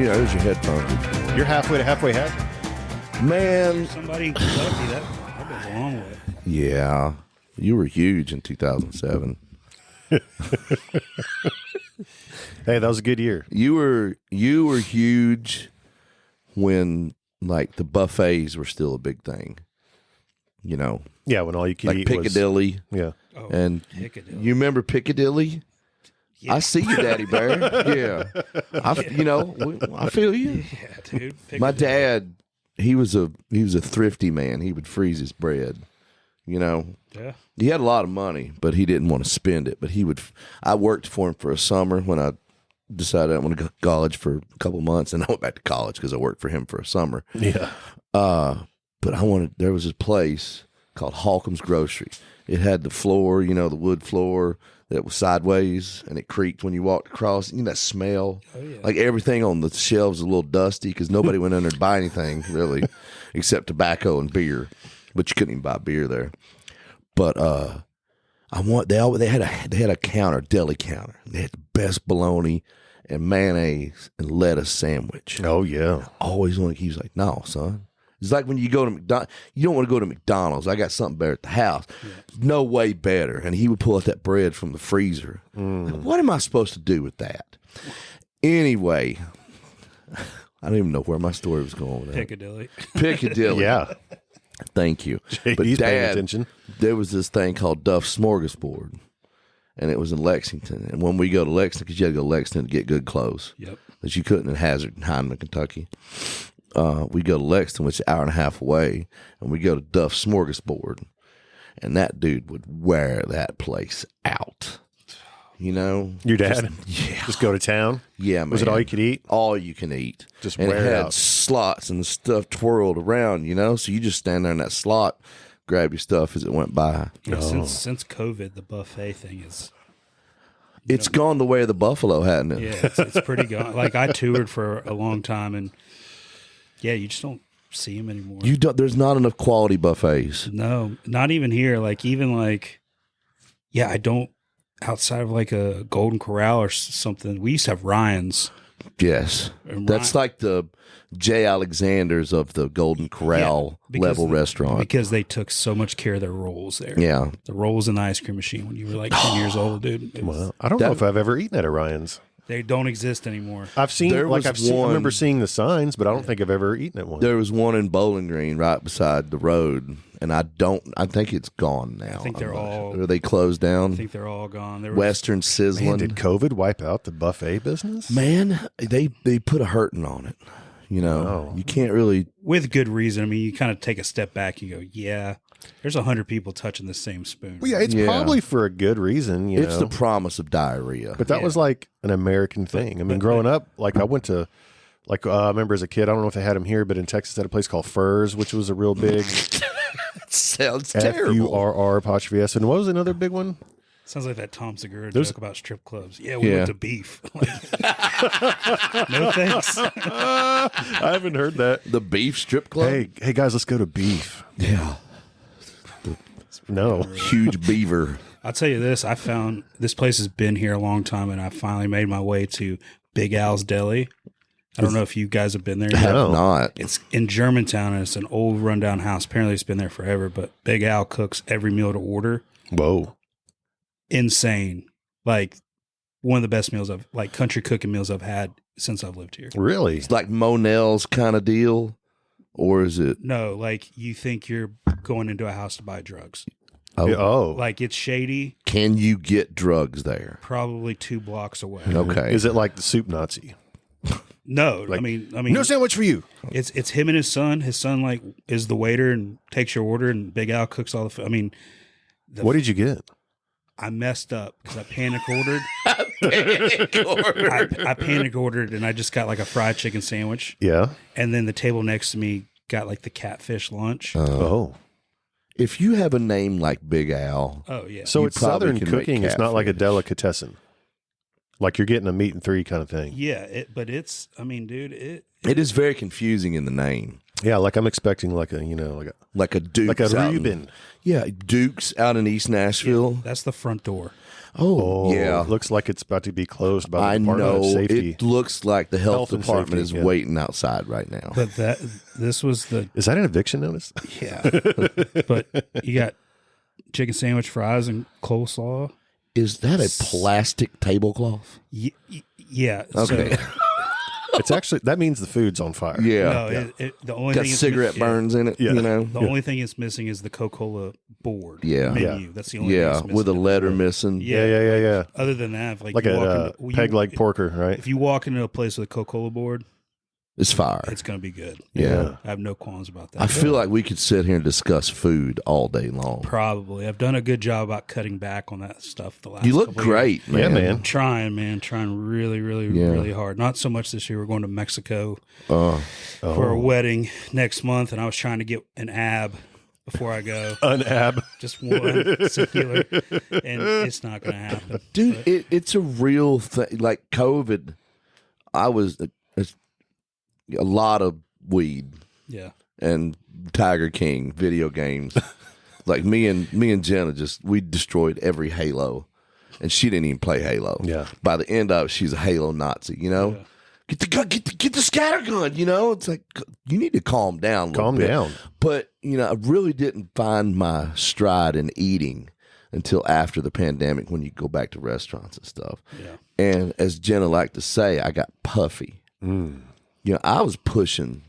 Yeah, there's your headphones. You're halfway to halfway hazard. Man. Somebody left me. That goes a long way. Yeah. You were huge in 2007. Hey, that was a good year. You were huge when like the buffets were still a big thing. You know. Yeah, when all you could like eat Piccadilly. was... Yeah. Oh, And Piccadilly. you remember Piccadilly? Yeah. I see you, Daddy Bear. Yeah. I feel you. Yeah, dude. Piccadilly. My dad, he was a thrifty man. He would freeze his bread. You know. Yeah. He had a lot of money, but he didn't want to spend it. But I worked for him for a summer when I decided I want to go to college for a couple months, and I went back to college because I worked for him for a summer. Yeah. But there was this place called Holcomb's Grocery. It had the floor, the wood floor that was sideways, and it creaked when you walked across. You know that smell? Oh, yeah. Like everything on the shelves was a little dusty because nobody went in there to buy anything, really, except tobacco and beer. But you couldn't even buy beer there. But they had a counter, deli counter. They had the best bologna and mayonnaise and lettuce sandwich. Oh, yeah. I always wanted. He was like, "No, son." It's like when you go to McDonald's. You don't want to go to McDonald's. I got something better at the house. Yeah. No way better. And he would pull out that bread from the freezer. Like, what am I supposed to do with that? Anyway, I don't even know where my story was going with that. Piccadilly. Yeah. Thank you. JD's But paying Dad, attention. there was this thing called Duff's Smorgasbord, and it was in Lexington. And when we go to Lexington, because you had to go to Lexington to get good clothes, Yep. that you couldn't in Hazard and Hyndman, Kentucky. We go to Lexington, which is an hour and a half away, and we go to Duff's Smorgasbord, and that dude would wear that place out. You know, Your dad? Yeah. Just go to town? Yeah, man. Was it all you could eat? All you can eat. Just and wear it it had out. slots and the stuff twirled around, so you just stand there in that slot, grab your stuff as it went by. Yeah, since COVID, the buffet thing is. It's gone the way of the buffalo, hasn't it? Yeah, it's pretty gone. Like I toured for a long time, and yeah, you just don't see them anymore. There's not enough quality buffets. No, not even here. I don't. Outside of like a Golden Corral or something, we used to have Ryan's. Yes, that's like the J. Alexander's of the Golden Corral level restaurant because they took so much care of their rolls there. Yeah, the rolls in the ice cream machine when you were like 10 years old, dude. Well, I don't know if I've ever eaten at Ryan's. They don't exist anymore. I've seen, I remember seeing the signs, but I don't think I've ever eaten at one. There was one in Bowling Green right beside the road, and I think it's gone now. I think Are they closed down? I think they're all gone. Western Sizzling. Man, did COVID wipe out the buffet business? Man, they put a hurting on it. You can't really. With good reason. I mean, you kind of take a step back and go, yeah, there's 100 people touching the same spoon. Well, yeah, it's probably for a good reason. It's the promise of diarrhea. But that was like an American thing. I mean, growing up, like I went to, I remember as a kid, I don't know if they had them here, but in Texas, they had a place called Furr's, which was a real big. Sounds terrible. Furr'. And what was another big one? Sounds like that Tom Segura joke about strip clubs. Yeah, we went to beef. No thanks. I haven't heard that. The beef strip club? Hey guys, let's go to beef. Yeah. No. Huge beaver. I'll tell you this. I found this place has been here a long time, and I finally made my way to Big Al's Deli. I don't know if you guys have been there yet. I have not. It's in Germantown, and it's an old rundown house. Apparently, it's been there forever, but Big Al cooks every meal to order. Whoa. Insane. Like one of the best meals country cooking meals I've had since I've lived here. Really? It's like Monell's kind of deal, or is it? No, like you think you're going into a house to buy drugs. Oh. Like it's shady. Can you get drugs there? Probably 2 blocks away. Okay. Is it like the soup Nazi? No, I mean, no sandwich for you. It's him and his son. His son is the waiter and takes your order, and Big Al cooks all the food. I mean, what did you get? I messed up because I panic ordered. I panic ordered, and I just got like a fried chicken sandwich. Yeah, and then the table next to me got like the catfish lunch. If you have a name like Big Al, oh yeah. So it's Southern cooking. It's not like a delicatessen. Like you're getting a meat and three kind of thing. Yeah, but it's. I mean, dude, it is very confusing in the name. Yeah, like I'm expecting like a like a Duke's, like a out in- Reuben. yeah, Duke's out in East Nashville. That's the front door. Oh, yeah. Looks like it's about to be closed by the I Department know. of Safety. It looks like the health and department safety, is yeah. waiting outside right now. But this was the Is that an eviction notice? yeah. But you got chicken sandwich, fries, and coleslaw. Is that a plastic tablecloth? Yeah. Okay. So, It's actually that means the food's on fire. Yeah. no, the only Got thing cigarette burns in it, Yeah. you know? The only thing it's missing is the Coca-Cola board Yeah. menu. That's the only thing Yeah, it's missing. with a letter missing. Yeah. Other than that, like Like you walk a into, peg leg porker, right? If you walk into a place with a Coca-Cola board, It's fire. it's going to be good. Yeah. I have no qualms about that. I feel like we could sit here and discuss food all day long. Probably. I've done a good job about cutting back on that stuff the last You look couple of years. great, man. Yeah, man. Trying really, really, Yeah. really hard. Not so much this year. We're going to Mexico Uh, for a wedding next month, and I was trying to get an ab before I go. An ab. Just one singular, and it's not going to happen. dude, it's a real thing. Like COVID, I was a lot of weed Yeah. and Tiger King video games. Like me and Jenna we destroyed every Halo, and she didn't even play Halo. Yeah. By the end of it, she's a Halo Nazi. You know, Yeah. get the gun, get the scatter gun. You know, it's like you need to calm down. A little Calm bit. down. But I really didn't find my stride in eating until after the pandemic, when you go back to restaurants and stuff. Yeah. And as Jenna liked to say, I got puffy. I was pushing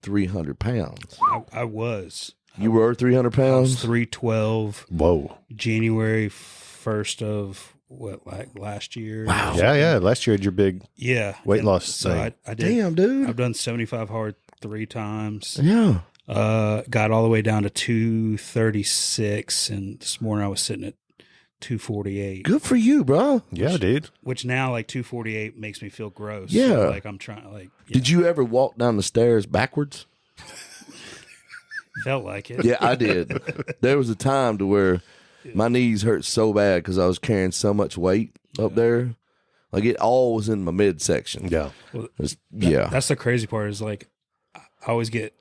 300 pounds. I was. You were 300 I was pounds? 312 Whoa. January 1st of last year. Wow. Yeah. Last year had your big Yeah. weight And loss so thing. I did. Damn, dude. I've done 75 hard 3 times. Yeah. Got all the way down to 236, and this morning I was sitting at 248. Good for you, bro. Yeah, dude. Which now, like 248, makes me feel gross. Yeah. So, like I'm trying, like Did you ever walk down the stairs backwards? felt like it. Yeah, I did. There was a time to where my knees hurt so bad because I was carrying so much weight up there. Like it all was in my midsection. Yeah. Yeah. That's the crazy part. Is like I always get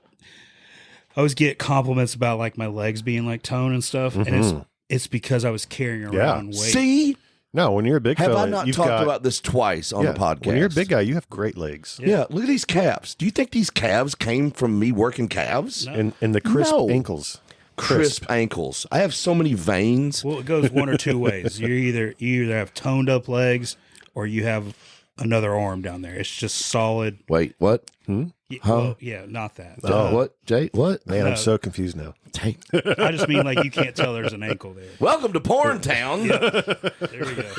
compliments about like my legs being like toned and stuff, and it's because I was carrying around weight. See? No, when you're a big Have fella, I not you've talked got, about this twice on the podcast? When you're a big guy, you have great legs. Yeah, look at these calves. Do you think these calves came from me working calves? No. And the crisp No. ankles. Crisp ankles. I have so many veins. Well, it goes one or two ways. You either have toned up legs or you have another arm down there. It's just solid. Wait, what? Well, yeah, not that. What, Jay? What? Man, I'm so confused now. Take. I just mean like you can't tell there's an ankle there. Welcome to Porn Town. There we go.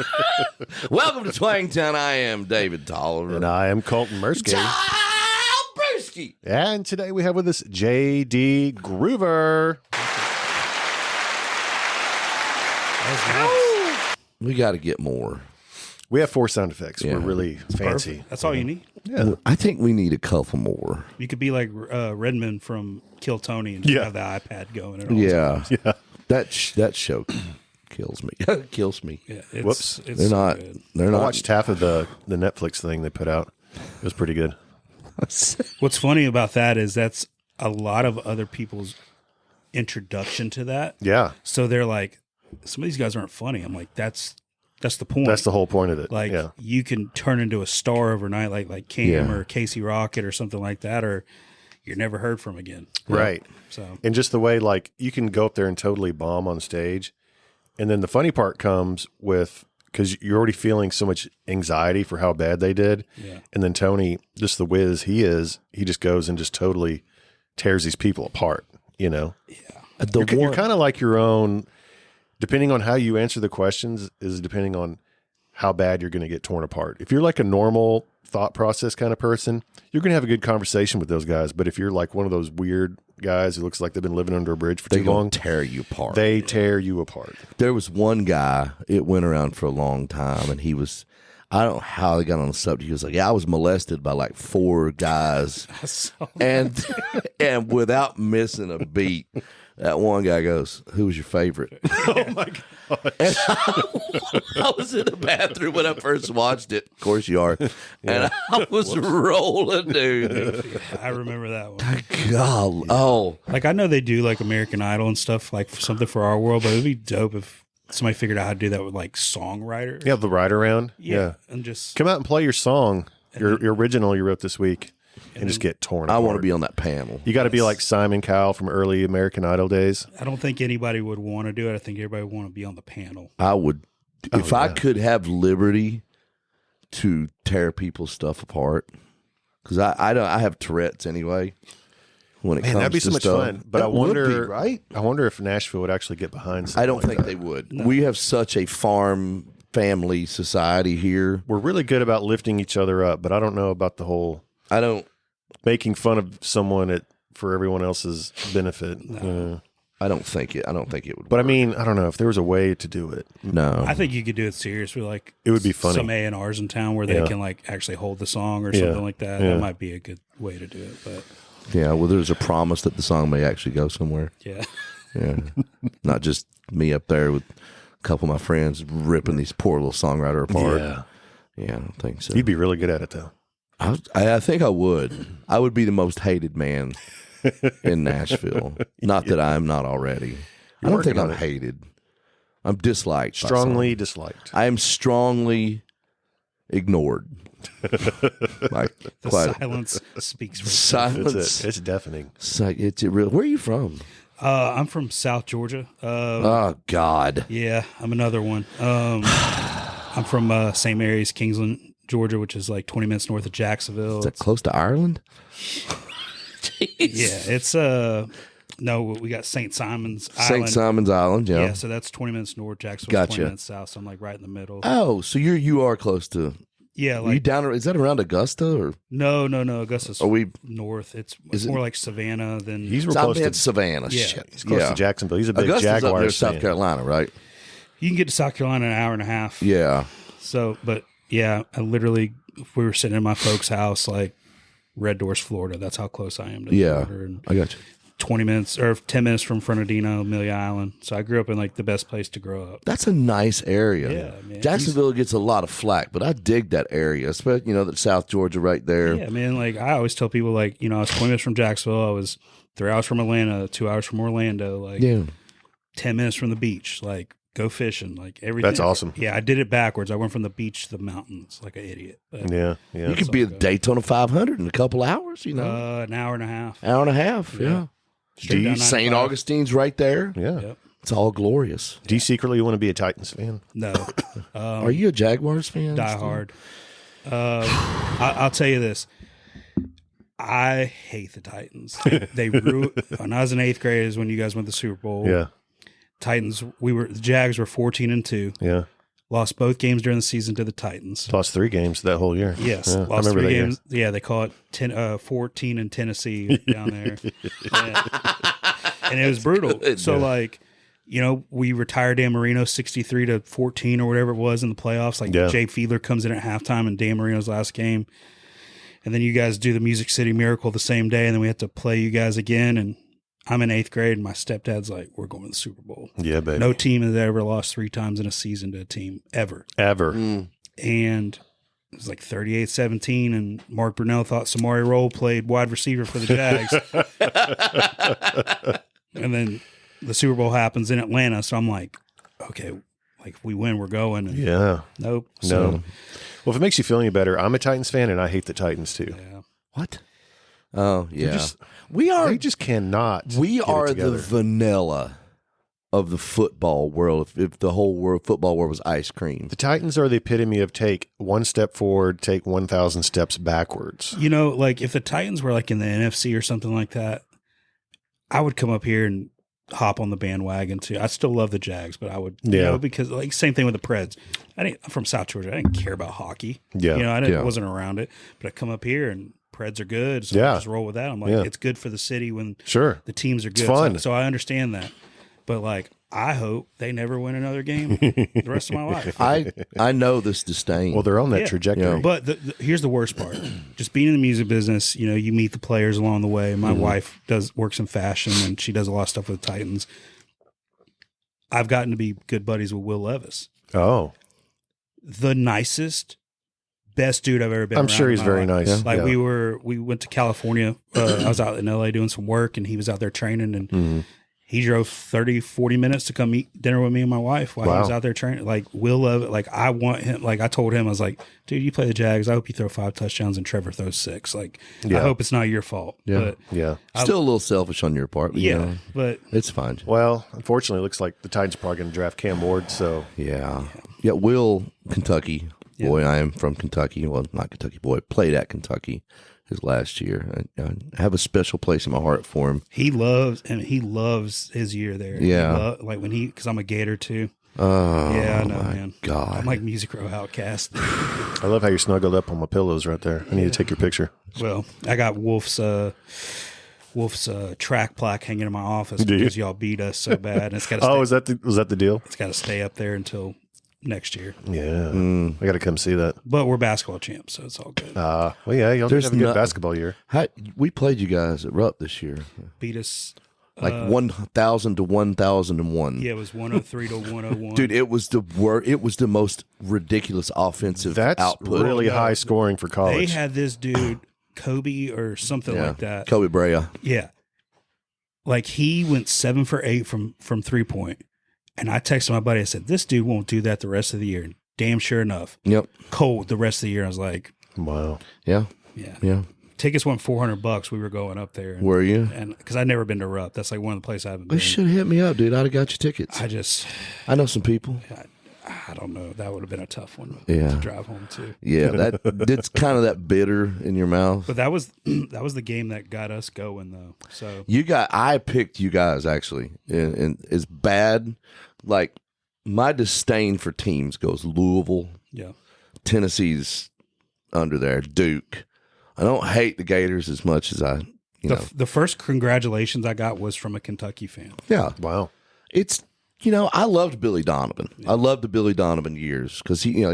Welcome to Twangtown. I am David Tolliver. And I am Colton Merskey. Brewski. And today we have with us J.D. Groover. We got to get more. We have 4 sound effects. Yeah. We're really fancy. Perfect. That's all you need. Yeah. I think we need a couple more. You could be like Redmond from Kill Tony and just have the iPad going. At all Yeah. times. Yeah. That show kills me. Kills me. Yeah, it's, Whoops. It's They're so not. good. They're I not. watched half of the Netflix thing they put out. It was pretty good. What's funny about that is that's a lot of other people's introduction to that. Yeah. So they're like, some of these guys aren't funny. I'm like, that's the point. That's the whole point of it. Like yeah. you can turn into a star overnight, like Cam Yeah. or Casey Rocket or something like that, or you're never heard from again. Right. So And just the way, like, you can go up there and totally bomb on stage. And then the funny part comes with, because you're already feeling so much anxiety for how bad they did. yeah, And then Tony, just the whiz he just goes and just totally tears these people apart, you know? You're kind of like your own, depending on how you answer the questions, is depending on how bad you're going to get torn apart. If you're like a normal thought process kind of person, you're going to have a good conversation with those guys. But if you're like one of those weird guys who looks like they've been living under a bridge for They too long, gonna tear you apart. they tear you apart. There was one guy, it went around for a long time, and he was, I don't know how they got on the subject. He was like, yeah, I was molested by like 4 guys. And without missing a beat, that one guy goes, "Who was your favorite?" Oh my god! And I was in the bathroom when I first watched it. Of course you are. And I was rolling, dude. I remember that one. God. Oh. Like, I know they do like American Idol and stuff, like for something for our world, but it'd be dope if somebody figured out how to do that with like songwriters. Yeah, the ride around. Yeah. And just come out and play your song, your original you wrote this week, and just get torn apart. I want to be on that panel. You got to be like Simon Cowell from early American Idol days. I don't think anybody would want to do it. I think everybody would want to be on the panel. I would, if I could have liberty to tear people's stuff apart, because I have Tourette's anyway. When it comes that'd be to so much stuff. fun. But That I wonder, would be, right? I wonder if Nashville would actually get behind something I don't like think that. they would. No. We have such a farm family society here. We're really good about lifting each other up, but I don't know about the whole making fun of someone for everyone else's benefit. No. I don't think it would. But work. I mean, I don't know if there was a way to do it. No, I think you could do it seriously. Like, it would be funny. Some A&Rs in town where they can like actually hold the song or something like that. Yeah. That might be a good way to do it. But yeah, well, there's a promise that the song may actually go somewhere. yeah, Not just me up there with a couple of my friends ripping these poor little songwriter apart. Yeah, I don't think so. You'd be really good at it, though. I think I would. I would be the most hated man in Nashville. Not that I'm not already. I don't think I'm hated. I'm disliked. Strongly disliked. I am strongly ignored. the silence speaks for itself. Silence. It's deafening. It's real. Where are you from? I'm from South Georgia. Oh God. Yeah, I'm another one. I'm from St. Mary's, Kingsland, Georgia, which is like 20 minutes north of Jacksonville. Is that close to Ireland? Yeah, it's no, we got St. Simon's Island. St. Simon's Island, yeah. Yeah, so that's 20 minutes north, Jacksonville, 20 minutes south, so I'm like right in the middle. Oh, so you are close to. Yeah, Are you down? Is that around Augusta or? No. Augusta's Are we north. It's more like Savannah than. He's real close to Savannah. Yeah. Shit. He's close to Jacksonville. He's a big Augusta's up Jaguars near fan. South Carolina, right? You can get to South Carolina in an hour and a half. Yeah. So, but yeah, we were sitting in my folks' house, like Red Doors, Florida. That's how close I am to the border. And I got you. 20 minutes or 10 minutes from Fernandino, Amelia Island. So I grew up in like the best place to grow up. That's a nice area. Yeah, man. Jacksonville gets a lot of flack, but I dig that area, especially that South Georgia right there. Yeah, man. Like I always tell people, like I was 20 minutes from Jacksonville. I was 3 hours from Atlanta, 2 hours from Orlando. Like 10 minutes from the beach. Like go fishing. Like everything. That's awesome. Yeah, I did it backwards. I went from the beach to the mountains like an idiot. But, Yeah. You could be at Daytona 500 in a couple hours. an hour and a half. Hour and a half. Yeah. Straight down St. 95. Augustine's right there. Yeah. Yep. It's all glorious. Do you secretly want to be a Titans fan? No. Are you a Jaguars fan? Die hard. I'll tell you this. I hate the Titans. They when I was in 8th grade is when you guys went to the Super Bowl. Yeah. Titans, the Jags were 14-2. Yeah. Lost both games during the season to the Titans. Lost 3 games that whole year. Yes, Yeah, lost I remember 3 that games. Yeah, they call it 14 in Tennessee down there. And it was brutal. So we retired Dan Marino 63-14 or whatever it was in the playoffs. Like Jay Fiedler comes in at halftime in Dan Marino's last game. And then you guys do the Music City Miracle the same day, and then we have to play you guys again. And I'm in 8th grade, and my stepdad's like, we're going to the Super Bowl. Yeah, baby. No team has ever lost 3 times in a season to a team, ever. Ever. And it was like 38-17, and Mark Brunell thought Samari Rolle played wide receiver for the Jags. And then the Super Bowl happens in Atlanta, so I'm like, okay, like if we win, we're going. And Yeah. Nope. No. Well, if it makes you feel any better, I'm a Titans fan, and I hate the Titans too. Yeah. What? Oh, yeah. They just cannot. We get are it the together. vanilla of the football world. If the whole football world was ice cream. The Titans are the epitome of take 1 step forward, take 1,000 steps backwards. Like if the Titans were like in the NFC or something like that, I would come up here and hop on the bandwagon too. I still love the Jags, but I would, because like same thing with the Preds. I'm from South Georgia. I didn't care about hockey. Yeah. I wasn't around it, but I come up here and Preds are good. So I just roll with that. I'm like, it's good for the city when the teams are good. It's fun. So I understand that. But like, I hope they never win another game the rest of my life. I know this disdain. Well, they're on that trajectory. Yeah. But here's the worst part. Just being in the music business, you meet the players along the way. My wife works in fashion, and she does a lot of stuff with the Titans. I've gotten to be good buddies with Will Levis. Oh. The nicest, best dude I've ever been I'm around sure he's in my very life. nice. Like Yeah. we went to California. I was out in LA doing some work, and he was out there training, and he drove 30, 40 minutes to come eat dinner with me and my wife while he was out there training. Like, Will Levis, like, I want him. Like, I told him, I was like, dude, you play the Jags. I hope you throw 5 touchdowns and Trevor throws 6. Like, I hope it's not your fault. Yeah. But Still a little selfish on your part. But, but it's fine. Well, unfortunately, it looks like the Titans are probably going to draft Cam Ward. So Yeah. Will, Kentucky boy. I am from Kentucky. Well, not Kentucky boy. Played at Kentucky his last year. I have a special place in my heart for him. he loves his year there. Yeah. Like when because I'm a Gator too. Oh, Yeah, I know, my man. God. I'm like Music Row Outcast. I love how you're snuggled up on my pillows right there. I need to take your picture. Well, I got Wolf's track plaque hanging in my office Do you? because y'all beat us so bad. And it's got to Oh, was that the deal? it's got to stay up there until next year. Yeah. I got to come see that. But we're basketball champs, so it's all good. Well, yeah, y'all There's have a good not- basketball year. We played you guys at Rupp this year. Beat us. Like 1,000 to 1,001. Yeah, it was 103 to 101. Dude, it was the most ridiculous offensive That's output. really high scoring for they college. had this dude, Kobe or something like that. Kobe Brea. Yeah. Like he went 7 for 8 from 3-point. And I texted my buddy, I said, this dude won't do that the rest of the year. And damn sure enough. Yep. Cold the rest of the year. I was like, Wow. Yeah. yeah. Tickets went $400. We were going up there. And, Were you? And because I'd never been to Rupp. That's like one of the places I haven't been. You should have hit me up, dude. I'd have got you tickets. I know some people. I don't know. That would have been a tough one Yeah. to drive home to. Yeah, it's kind of that bitter in your mouth. But that was the game that got us going though. So I picked you guys actually, and it's bad. Like my disdain for teams goes Louisville, yeah. Tennessee's under there, Duke. I don't hate the Gators as much as I, The first congratulations I got was from a Kentucky fan. Yeah, Wow. it's I loved Billy Donovan. I loved the Billy Donovan years because he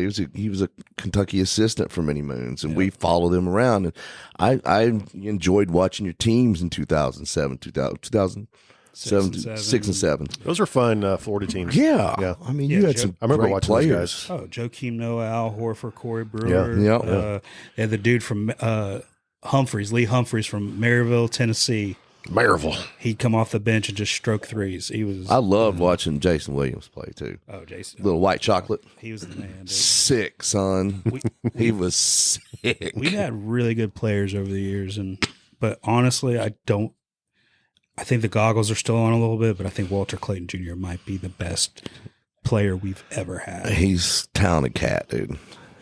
was a Kentucky assistant for many moons, and we followed him around. And I enjoyed watching your teams in 2007, 2007, 6 and 7. Those were fun Florida teams. Yeah, I mean, you had some. I remember great watching players. those Oh, Joakim Noah, Al Horford, Corey Brewer. Yeah. They had the dude from Lee Humphreys from Maryville, Tennessee. Maryville. He'd come off the bench and just stroke threes. He was. I loved watching Jason Williams play too. Oh, Jason. Little white chocolate. He was the man. Dude. Sick, son. He was sick. We've had really good players over the years, but honestly, I think the goggles are still on a little bit, but I think Walter Clayton Jr. might be the best player we've ever had. He's a talented cat, dude.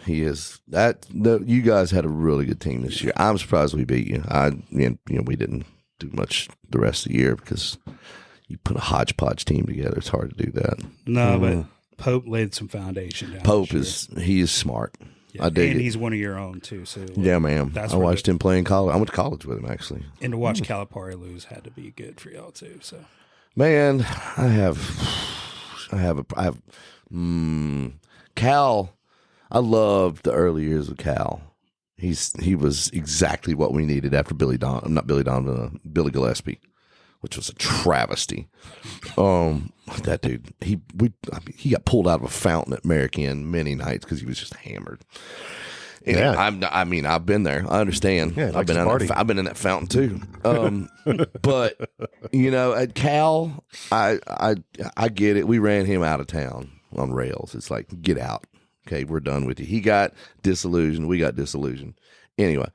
He is. You guys had a really good team this year. I'm surprised we beat you. We didn't do much the rest of the year because you put a hodgepodge team together. It's hard to do that. No, but Pope laid some foundation down. Pope is smart. Yeah, I dig and it. he's one of your own too. So Yeah, man. I watched him play in college. I went to college with him actually. And to watch Calipari lose had to be good for y'all too. So Man, Cal. I loved the early years of Cal. He was exactly what we needed after Billy Gillespie, which was a travesty. That dude, he got pulled out of a fountain at American many nights because he was just hammered. And I've been there. I understand. Yeah, I've been in that fountain too. But at Cal, I get it. We ran him out of town on rails. It's like, get out. Okay, we're done with you. He got disillusioned. We got disillusioned. Anyway,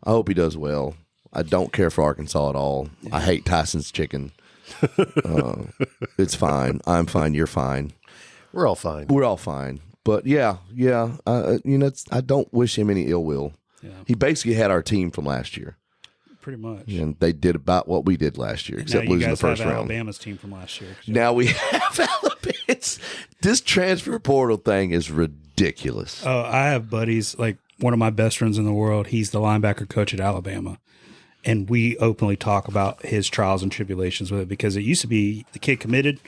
I hope he does well. I don't care for Arkansas at all. I hate Tyson's chicken. It's fine. I'm fine. You're fine. We're all fine. We're all fine. But yeah. I don't wish him any ill will. Yeah. He basically had our team from last year, pretty much. and they did about what we did last year, except losing the first round. Alabama's team from last year. Now we have Alabama. This transfer portal thing is ridiculous. Oh, I have buddies, like one of my best friends in the world. He's the linebacker coach at Alabama. And we openly talk about his trials and tribulations with it because it used to be the kid committed,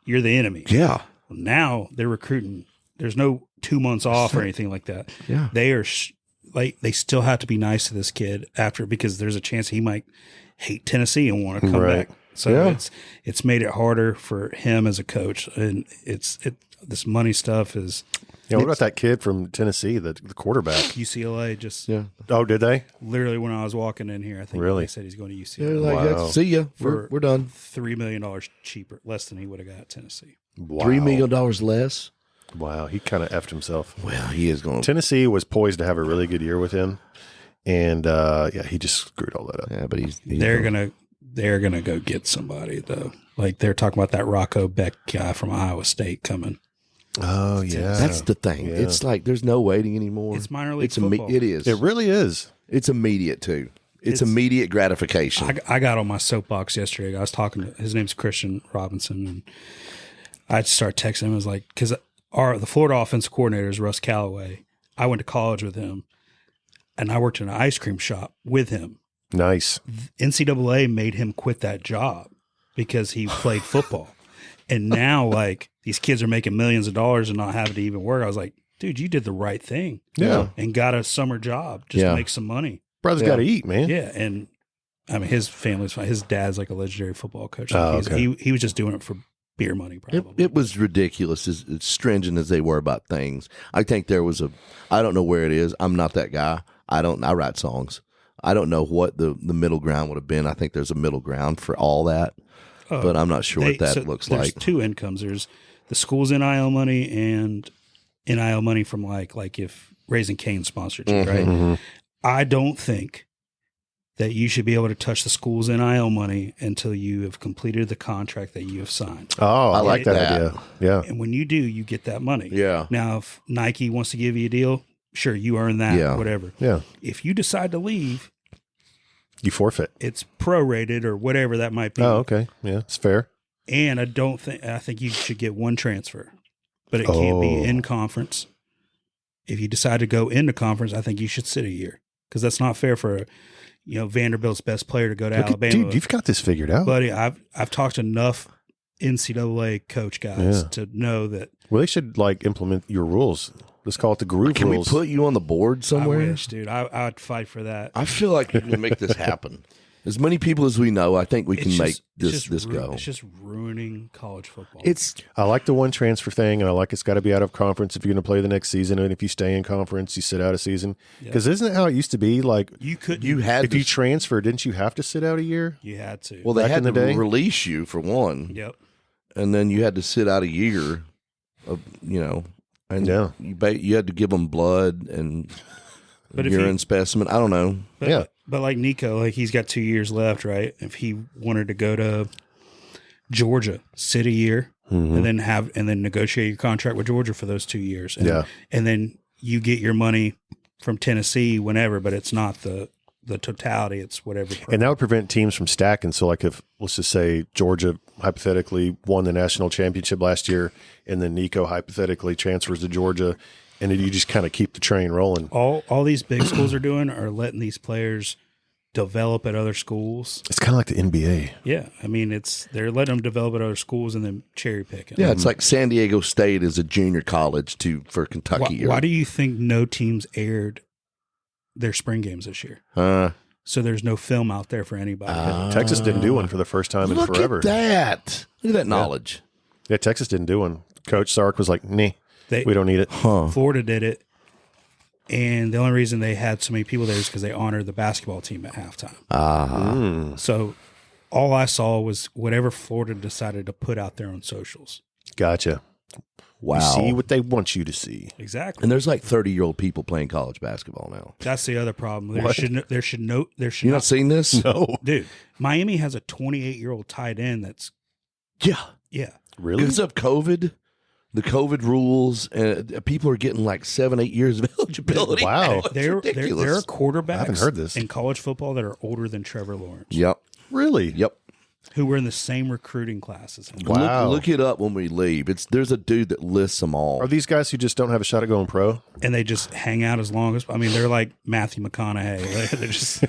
you're the enemy. Yeah. Now they're recruiting. There's no 2 months off or anything like that. Yeah. They are they still have to be nice to this kid after, because there's a chance he might hate Tennessee and want to come back. So it's made it harder for him as a coach, and this money stuff is. Yeah, what about that kid from Tennessee, the quarterback? UCLA just. Yeah. Oh, did they? Literally, when I was walking in here, I think they said he's going to UCLA. They're like, Wow. see ya. We're done. $3 million cheaper, less than he would have got at Tennessee. Wow. $3 million less. Wow, he kind of effed himself. Well, he is going. Tennessee was poised to have a really good year with him, and he just screwed all that up. Yeah, but he's they're gonna go get somebody though. Like they're talking about that Rocco Beck guy from Iowa State coming. Oh yeah, that's the thing. Yeah. It's like there's no waiting anymore. It's minor league football. It is. It really is. It's immediate too. It's immediate gratification. I got on my soapbox yesterday. I was talking to his name's Christian Robinson, and I started texting him. I was like, because the Florida offensive coordinator is Russ Callaway. I went to college with him, and I worked in an ice cream shop with him. Nice. NCAA made him quit that job because he played football. And now, like, these kids are making millions of dollars and not having to even work. I was like, dude, you did the right thing. Yeah. And got a summer job just to make some money. Brother's got to eat, man. Yeah. And, I mean, his family's fine. His dad's like a legendary football coach. He was just doing it for beer money, probably. It was ridiculous, as stringent as they were about things. I think there was I don't know where it is. I'm not that guy. I write songs. I don't know what the middle ground would have been. I think there's a middle ground for all that, but I'm not sure what that looks like. There's two incomes. There's the school's NIL money and NIL money from like if Raising Cane sponsored you, right? Mm-hmm. I don't think that you should be able to touch the school's NIL money until you have completed the contract that you have signed. Oh, I like that idea. Yeah. And when you do, you get that money. Yeah. Now, if Nike wants to give you a deal, sure, you earn that, whatever. Yeah. If you decide to leave, you forfeit. It's prorated or whatever that might be. Oh, okay. Yeah, it's fair. And I think you should get one transfer, but it can't be in conference. If you decide to go into conference, I think you should sit a year, because that's not fair for Vanderbilt's best player to go to Alabama. Dude, you've got this figured out, buddy. I've talked to enough NCAA coach guys to know that. Well, they should implement your rules. Let's call it the groove rules. Can we put you on the board somewhere? I wish, dude. I'd fight for that. I feel like we can make this happen. As many people as we know, I think we can make this go. It's just ruining college football. I like the one transfer thing, and I like it's got to be out of conference if you're going to play the next season. And if you stay in conference, you sit out a season. Because isn't it how it used to be? Like you transfer, didn't you have to sit out a year? You had to. Well, they had to release you for one. Yep. And then you had to sit out a year of and you had to give them blood and urine specimen. I don't know. But like Nico, he's got 2 years left, right? If he wanted to go to Georgia, sit a year, and then negotiate your contract with Georgia for those 2 years, and then you get your money from Tennessee whenever, but it's not the totality; it's whatever. And that would prevent teams from stacking. So, if let's just say Georgia hypothetically won the national championship last year, and then Nico hypothetically transfers to Georgia. And then you just kind of keep the train rolling. All these big schools are doing are letting these players develop at other schools. It's kind of like the NBA. Yeah, I mean, they're letting them develop at other schools and then cherry picking. Yeah, it's like San Diego State is a junior college for Kentucky. Why do you think no teams aired their spring games this year? So there's no film out there for anybody. Texas didn't do one for the first time in forever. Look at that knowledge. Yeah, Texas didn't do one. Coach Sark was like, nah. We don't need it. Florida did it, and the only reason they had so many people there is because they honored the basketball team at halftime. So all I saw was whatever Florida decided to put out there on socials. Gotcha. Wow. You see what they want you to see. Exactly. And there's 30-year-old people playing college basketball now. That's the other problem. There should You not seen this? No. Dude, Miami has a 28-year-old tight end that's Yeah. Really? Because of COVID. The COVID rules, people are getting 7-8 years of eligibility. Wow. There are quarterbacks I haven't heard this. in college football that are older than Trevor Lawrence. Yep. Really? Yep. who were in the same recruiting class as him. Wow. Look it up when we leave. There's a dude that lists them all. Are these guys who just don't have a shot at going pro? And they just hang out as long as, I mean, they're like Matthew McConaughey. They're just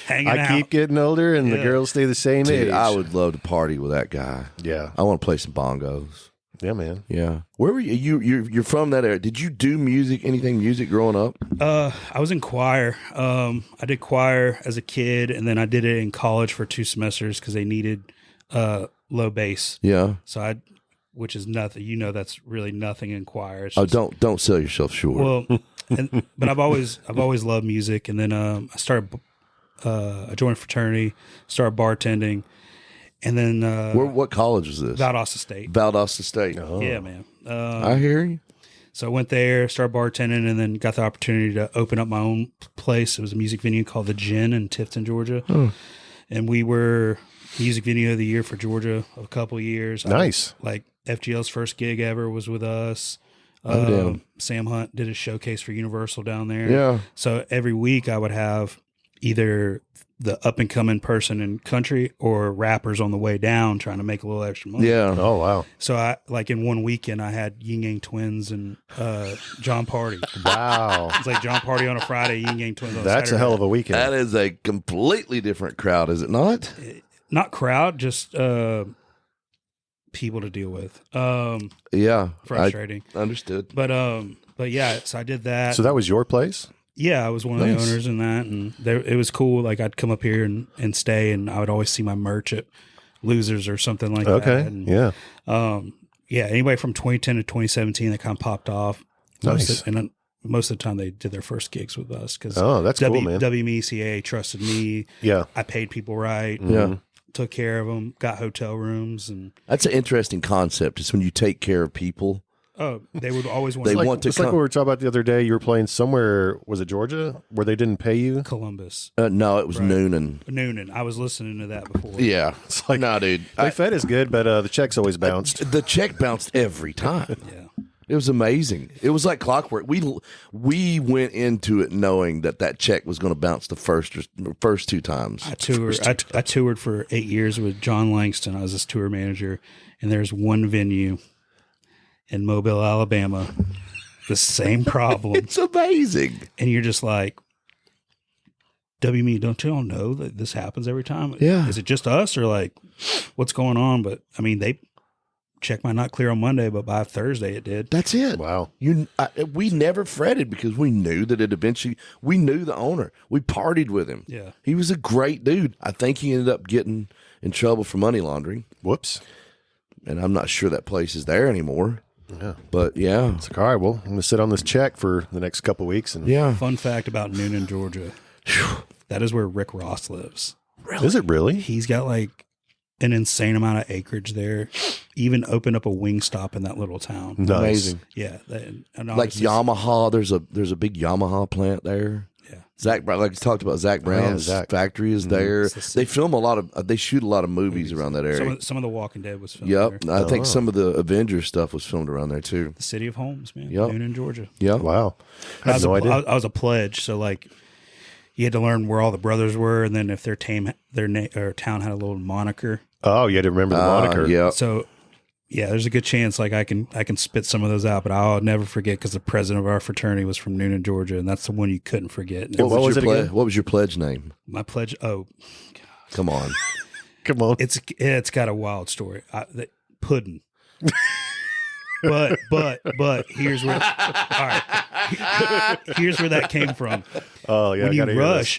hanging out. I keep getting older and the girls stay the same age. I would love to party with that guy. Yeah. I want to play some bongos. Yeah, man. Yeah. Where were you? You're from that area. Did you do anything music growing up? I was in choir. I did choir as a kid, and then I did it in college for 2 semesters because they needed low bass. Yeah. So which is nothing. That's really nothing in choir. It's just, don't sell yourself short. Well, but I've always loved music, and then I started. I joined a fraternity, started bartending. And then what college was this? Valdosta State. Valdosta State. Oh. Yeah, man. I hear you. So I went there, started bartending, and then got the opportunity to open up my own place. It was a music venue called The Gin in Tifton, Georgia. Oh. And we were music venue of the year for Georgia a couple of years. Nice. FGL's first gig ever was with us. Sam Hunt did a showcase for Universal down there. Yeah. So every week I would have either the up and coming person in country or rappers on the way down trying to make a little extra money. Yeah. Oh, wow. So I in one weekend I had Yin Yang Twins and John Party. Wow. It's like John Party on a Friday, Yin Yang Twins on That's Saturday. a hell of a weekend. That is a completely different crowd, is it not? Not crowd, just people to deal with. Yeah. Frustrating. Understood. But yeah, so I did that. So that was your place? Yeah, I was one of the owners in that, and it was cool. Like I'd come up here and stay, and I would always see my merch at Losers or something like that. Okay, And, yeah. Anyway, from 2010 to 2017, they kind of popped off. Nice. And most of the time, they did their first gigs with us because that's cool, man. WMECA trusted me. Yeah, I paid people right. Yeah. Took care of them. Got hotel rooms, and that's an interesting concept. Is when you take care of people. Oh, they would always want. They to want to. It's like what we were talking about the other day. You were playing somewhere. Was it Georgia where they didn't pay you? Columbus. No, it was Noonan. Noonan. I was listening to that before. Yeah, it's like no, dude. They fed is good, but the check's always bounced. The check bounced every time. Yeah, it was amazing. It was like clockwork. We went into it knowing that check was going to bounce the first 2 times. I toured for 8 years with Jon Langston. I was his tour manager, and there's one venue in Mobile, Alabama, the same problem. It's amazing. And you're just like, WME, don't you all know that this happens every time? Yeah. Is it just us or like, what's going on? But I mean, they check might not clear on Monday, but by Thursday it did. That's it. Wow. We never fretted because we knew that we knew the owner. We partied with him. Yeah. He was a great dude. I think he ended up getting in trouble for money laundering. Whoops. And I'm not sure that place is there anymore. Yeah. But yeah. It's like, all right, well, I'm going to sit on this check for the next couple of weeks. And yeah. Fun fact about Noonan, Georgia. That is where Rick Ross lives. Really? Is it really? He's got like an insane amount of acreage there. Even opened up a wing stop in that little town. Nice. Amazing. Yeah. And like Yamaha, there's a big Yamaha plant there. Yeah. Zach Brown, like you talked about, Zach Brown's factory is there. They film they shoot a lot of movies around that area. Some of the Walking Dead was filmed there. I think some of the Avengers stuff was filmed around there too. The city of Holmes, man. Yep. Noonan, Georgia. Yeah. Wow. I had no idea. I was a pledge, so like you had to learn where all the brothers were, and then if their town had a little moniker. Oh, you had to remember the moniker. Yeah. So yeah, there's a good chance like I can spit some of those out, but I'll never forget because the president of our fraternity was from Noonan, Georgia, and that's the one you couldn't forget. What was your pledge name? My pledge. Oh, come on, come on! It's got a wild story. Pudding. But here's where all right. Here's where that came from. Oh yeah,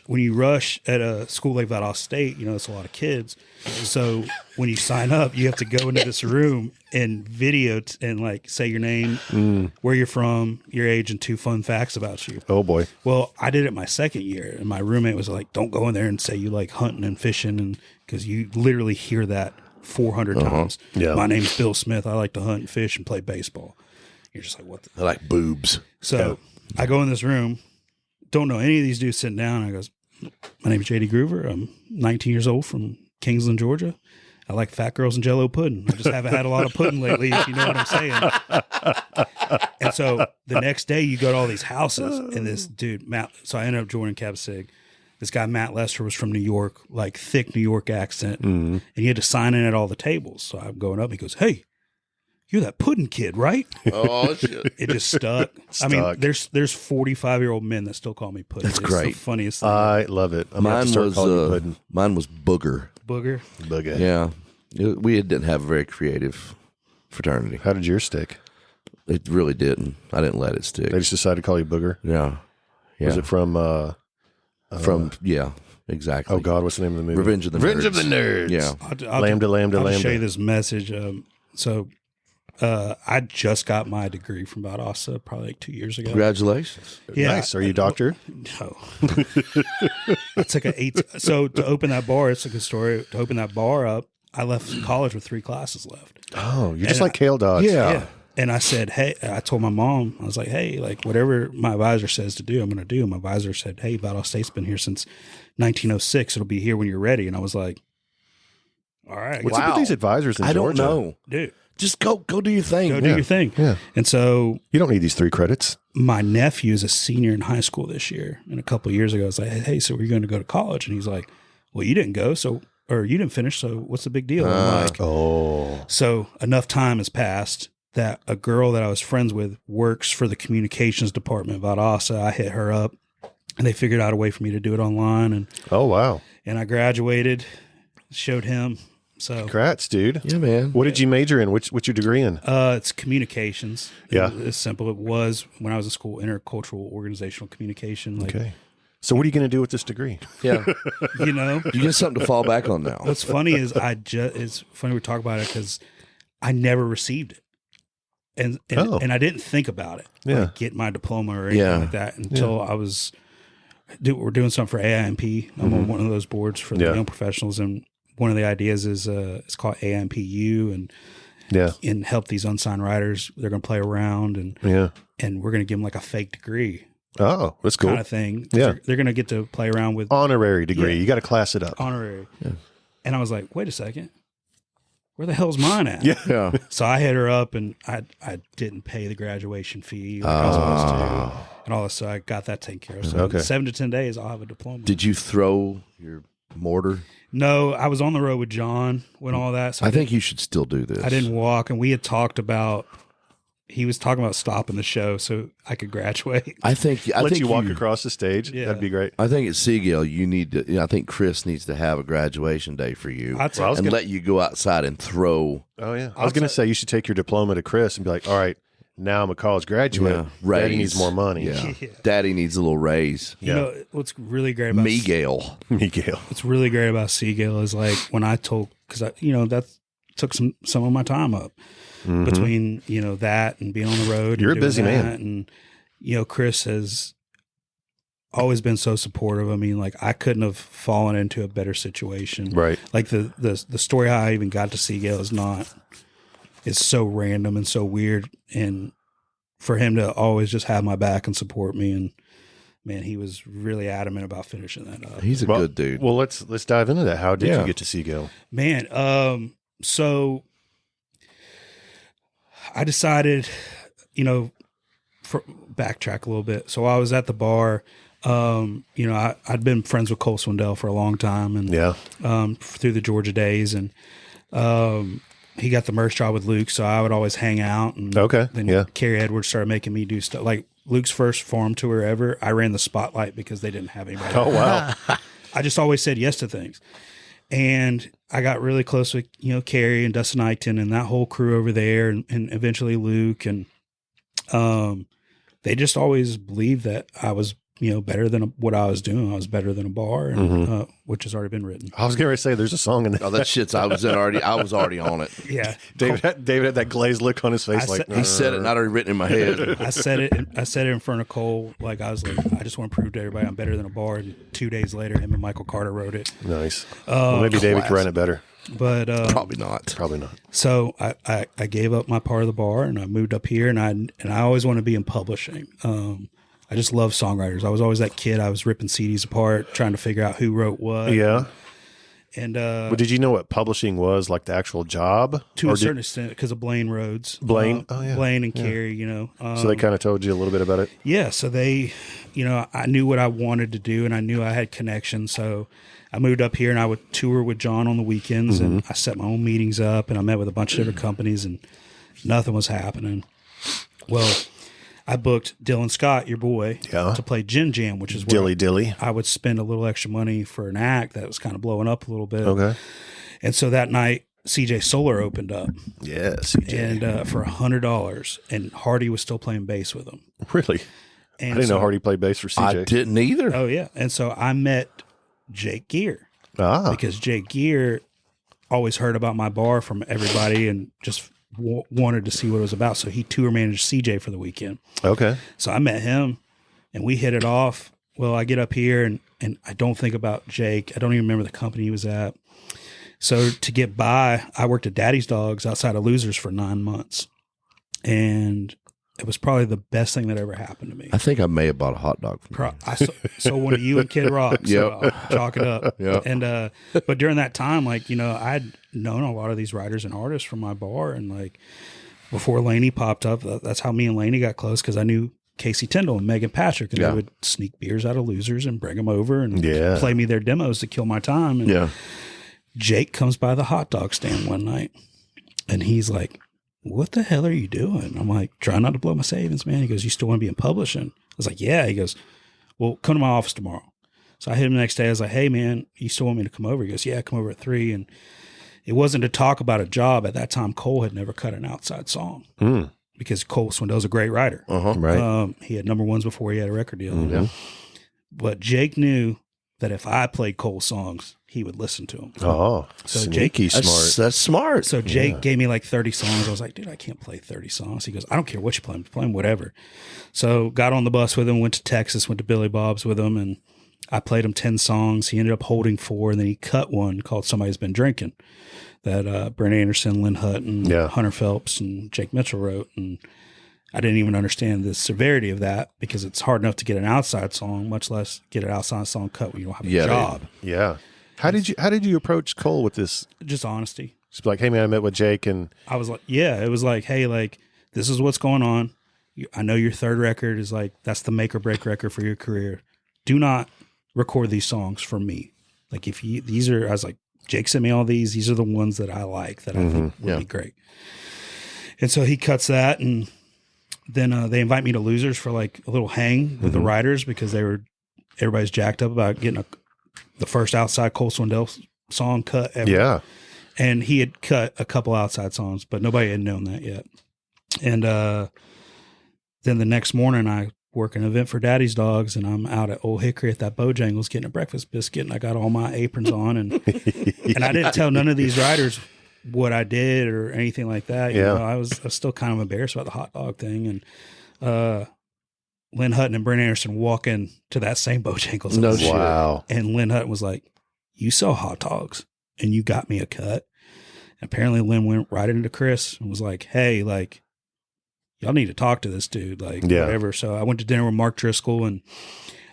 when you rush at a school like Valdosta State, it's a lot of kids. So when you sign up, you have to go into this room and video and like say your name, where you're from, your age, and 2 fun facts about you. Oh boy. Well, I did it my second year, and my roommate was like, "Don't go in there and say you like hunting and fishing," and because you literally hear that 400 times. Yeah. My name's Bill Smith. I like to hunt and fish and play baseball. You're just like, what? I like boobs. So I go in this room, don't know any of these dudes sitting down. I goes, my name's JD Groover. I'm 19 years old from Kingsland, Georgia. I like fat girls and Jell-O pudding. I just haven't had a lot of pudding lately, if you know what I'm saying. And so the next day you go to all these houses and this dude, Matt, so I ended up joining Cab Sig. This guy, Matt Lester, was from New York, like thick New York accent. And he had to sign in at all the tables. So I'm going up. He goes, "Hey, you're that pudding kid, right?" Oh, shit. It just stuck. I mean, there's 45-year-old men that still call me pudding. That's great. It's the funniest thing. I love it. Mine was Booger. Booger. Yeah. We didn't have a very creative fraternity. How did yours stick? It really didn't. I didn't let it stick. They just decided to call you Booger? Yeah. Was it from... yeah, exactly. Oh, God, what's the name of the movie? Revenge of the Nerds. Yeah. Lambda. I'll show you this message. I just got my degree from Valdosta probably like 2 years ago. Congratulations. Yeah. Nice. Are you a doctor? No. It's like so to open that bar, it's like a story. To open that bar up, I left college with 3 classes left. Oh, you're just like Kale Dodge. Yeah. And I said, hey, I told my mom, I was like, hey, like whatever my advisor says to do, I'm going to do. My advisor said, hey, Valdosta State's been here since 1906. It'll be here when you're ready. And I was like, all right. What's up with these advisors in Georgia? I don't know. Dude. Just go do your thing. Go do your thing. Yeah. And so you don't need these 3 credits. My nephew is a senior in high school this year. And a couple of years ago, I was like, hey, so we're going to go to college? And he's like, well, you didn't go. Or you didn't finish. So what's the big deal? I'm like, so enough time has passed that a girl that I was friends with works for the communications department of Valdosta. I hit her up and they figured out a way for me to do it online. And oh, wow. And I graduated, showed him. So congrats, dude. Yeah, man. What did you major in? What's your degree in? It's communications. Yeah. It's simple. It was when I was in school, intercultural organizational communication. Like, okay. So what are you going to do with this degree? Yeah. You know, you get something to fall back on now. What's funny is it's funny we talk about it because I never received it. And I didn't think about it, like get my diploma or anything like that until I was we're doing something for AIMP. I'm on one of those boards for the young professionals, and one of the ideas is it's called AIMPU, and help these unsigned writers. They're going to play around, and we're going to give them like a fake degree. Oh, that's cool. Kind of thing. Yeah, they're going to get to play around with honorary degree. You got to class it up. Honorary. Yeah. And I was like, wait a second. Where the hell's mine at? Yeah. So I hit her up, and I didn't pay the graduation fee like I was supposed to, and all this. So I got that taken care of. So in 7 to 10 days, I'll have a diploma. Did you throw your mortar? No, I was on the road with John when all that. So I think you should still do this. I didn't walk, and we had talked about. He was talking about stopping the show so I could graduate. I think you walk across the stage. Yeah. That'd be great. I think at Sea Gayle, you need to. I think Chris needs to have a graduation day for you and let you go outside and throw. Oh yeah, I was going to say you should take your diploma to Chris and be like, all right, now I'm a college graduate. Yeah, Daddy needs more money. Yeah. Daddy needs a little raise. You know what's really great about Miguel. What's really great about Sea Gayle is like when I told because that took some of my time up. Between that and being on the road, you're a busy man, and Chris has always been so supportive. I mean, like I couldn't have fallen into a better situation, right? Like the story how I even got to Sea Gayle is so random and so weird, and for him to always just have my back and support me, and man, he was really adamant about finishing that up. He's a good dude. Well, let's dive into that. How did you get to Sea Gayle? Man, so. I decided, backtrack a little bit. So I was at the bar. I'd been friends with Cole Swindell for a long time, and through the Georgia days, and he got the merch job with Luke, so I would always hang out. And then Kerri Edwards started making me do stuff like Luke's first farm tour ever. I ran the spotlight because they didn't have anybody. Oh wow! I just always said yes to things. And I got really close with, Kerri and Dustin Eichten and that whole crew over there, and eventually Luke. And they just always believed that I was, better than what I was doing. I was better than a bar, and, which has already been written. I was going to say there's a song in there. Oh, that shit's, I was already on it. Yeah. David had that glazed look on his face. He said it, not already written in my head. I said it in front of Cole. Like I was like, I just want to prove to everybody I'm better than a bar. And 2 days later, him and Michael Carter wrote it. Nice. Well, maybe David could write it better. But probably not. So I gave up my part of the bar and I moved up here, and I always want to be in publishing. I just love songwriters. I was always that kid. I was ripping CDs apart, trying to figure out who wrote what. Yeah. And but did you know what publishing was, like the actual job? To a certain extent, because of Blaine Rhodes. Blaine? Blaine and Kerri, so they kind of told you a little bit about it? Yeah. So they, I knew what I wanted to do, and I knew I had connections. So I moved up here, and I would tour with Jon on the weekends, and I set my own meetings up, and I met with a bunch of different companies, and nothing was happening. Well, I booked Dylan Scott, your boy, to play Gin Jam, which is where Dilly. I would spend a little extra money for an act that was kind of blowing up a little bit. Okay. And so that night, CJ Solar opened up. Yeah, CJ. And for $100, and Hardy was still playing bass with him. Really? And I didn't know Hardy played bass for CJ. I didn't either. Oh, yeah. And so I met Jake Gear. Because Jake Gear always heard about my bar from everybody and just wanted to see what it was about. So he tour managed CJ for the weekend. Okay. So I met him and we hit it off. Well, I get up here and I don't think about Jake. I don't even remember the company he was at. So to get by, I worked at Daddy's Dogs outside of Losers for 9 months. And it was probably the best thing that ever happened to me. I think I may have bought a hot dog from you. I saw one of you and Kid Rock. So Yep. I'll chalk it up. Yep. And but during that time, I'd known a lot of these writers and artists from my bar, and before Laney popped up, that's how me and Laney got close, because I knew Casey Tyndall and Megan Patrick, and they would sneak beers out of Losers and bring them over and play me their demos to kill my time. And Jake comes by the hot dog stand one night, and he's like, "What the hell are you doing?" I'm like, "Trying not to blow my savings, man." He goes, "You still want to be in publishing?" I was like, "Yeah." He goes, "Well, come to my office tomorrow." So I hit him the next day. I was like, "Hey, man, you still want me to come over?" He goes, "Yeah, come over at 3. And it wasn't to talk about a job. At that time, Cole had never cut an outside song because Cole Swindell's a great writer. Right. He had number ones before he had a record deal. But Jake knew that if I played Cole songs, he would listen to them. Oh, so sneaky smart. That's smart. So Jake gave me 30 songs. I was like, "Dude, I can't play 30 songs." He goes, "I don't care what you play. I'm playing whatever." So got on the bus with him, went to Texas, went to Billy Bob's with him, and I played him 10 songs. He ended up holding 4, and then he cut one called "Somebody's Been Drinking" that Brent Anderson, Lynn Hutton, Hunter Phelps, and Jake Mitchell wrote. And I didn't even understand the severity of that, because it's hard enough to get an outside song, much less get an outside song cut when you don't have a job. Yeah. How did you approach Cole with this? Just honesty. Just like, "Hey man, I met with Jake," and I was like, it was like, "Hey, this is what's going on. I know your third record is that's the make or break record for your career. Do not record these songs for me. I was like, Jake sent me all these. These are the ones that I like, that I think would be great." And so he cuts that, and then they invite me to Losers for a little hang with the writers, because everybody's jacked up about getting the first outside Cole Swindell song cut ever. Yeah. And he had cut a couple outside songs, but nobody had known that yet. And then the next morning, I work an event for Daddy's Dogs, and I'm out at Old Hickory at that Bojangles getting a breakfast biscuit, and I got all my aprons on, and I didn't tell none of these writers what I did or anything like that. You know, I was still kind of embarrassed about the hot dog thing. And Lynn Hutton and Brent Anderson walk in to that same Bojangles. No shit. Wow. And Lynn Hutton was like, "You sell hot dogs and you got me a cut." And apparently Lynn went right into Chris and was like, "Hey, y'all need to talk to this dude, whatever." So I went to dinner with Mark Driscoll, and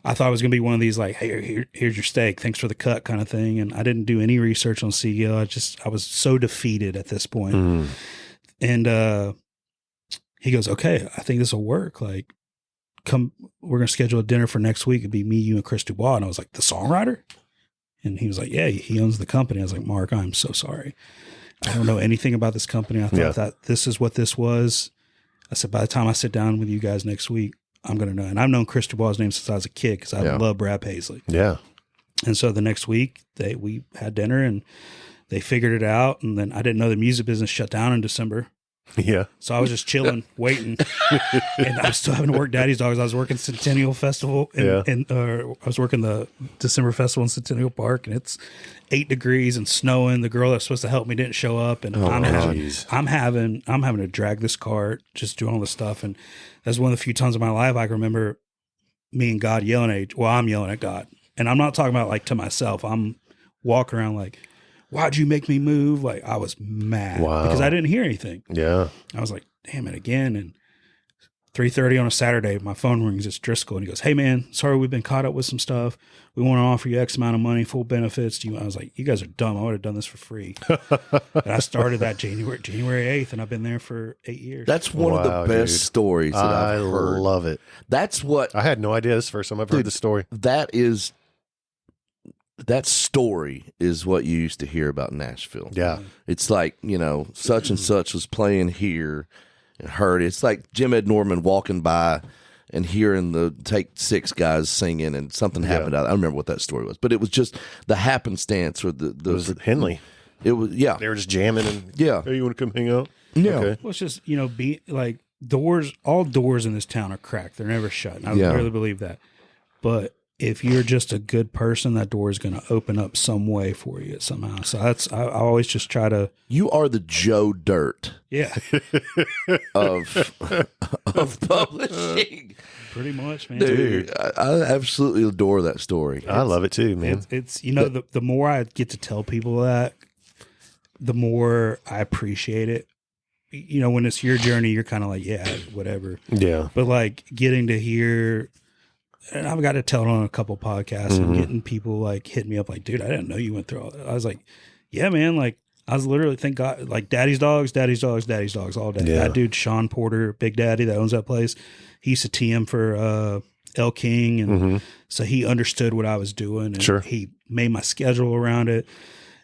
I thought it was going to be one of these "Hey, here's your steak. Thanks for the cut" kind of thing. And I didn't do any research on Sea Gayle. I was so defeated at this point. And he goes, "Okay, I think this will work. Come, we're going to schedule a dinner for next week. It'd be me, you, and Chris Dubois." And I was like, "The songwriter?" And he was like, "Yeah, he owns the company." I was like, "Mark, I'm so sorry. I don't know anything about this company. I thought that this is what this was." I said, "By the time I sit down with you guys next week, I'm going to know." And I've known Chris Dubois' name since I was a kid, because I love Brad Paisley. Yeah. And so the next week we had dinner, and they figured it out. And then I didn't know the music business shut down in December. Yeah. So I was just chilling, waiting. And I was still having to work Daddy's Dogs. I was working Centennial Festival, and I was working the December Festival in Centennial Park, and it's 8 degrees and snowing. The girl that's supposed to help me didn't show up, and I'm having to drag this cart, just doing all this stuff. And that's one of the few times in my life I can remember me and God yelling I'm yelling at God, and I'm not talking about to myself. I'm walking around "Why'd you make me move?" I was mad because I didn't hear anything. Yeah. I was like, "Damn it again." And 3:30 on a Saturday, my phone rings. It's Driscoll, and he goes, "Hey man, sorry we've been caught up with some stuff. We want to offer you X amount of money, full benefits." I was like, "You guys are dumb. I would have done this for free." And I started that January 8th, and I've been there for 8 years. That's one of the best stories that I've heard. I love it. That's what I had no idea. This is the first time I've heard the story. That story is what you used to hear about Nashville. Yeah, it's like such and such was playing here. And heard it. It's like Jim Ed Norman walking by and hearing the Take Six guys singing, and something happened. I don't remember what that story was, but it was just the happenstance or the was it Henley? It was They were just jamming and hey, you want to come hang out? Yeah. Okay. Well, it's just be like doors. All doors in this town are cracked. They're never shut. And I really believe that. But if you're just a good person, that door is going to open up some way for you somehow. So I always just try to. You are the Joe Dirt. Yeah. of publishing. Pretty much, man. Dude, I absolutely adore that story. I love it too, man. It's the more I get to tell people that, the more I appreciate it. When it's your journey, you're kind of like, yeah, whatever. Yeah. But like getting to hear. And I've got to tell it on a couple podcasts and getting people like hitting me up like, dude, I didn't know you went through all that. I was like, yeah, man. Like I was literally thank God, like daddy's dogs all day. Yeah. That dude, Sean Porter, Big Daddy that owns that place. He used to TM for El King. And so he understood what I was doing. And he made my schedule around it.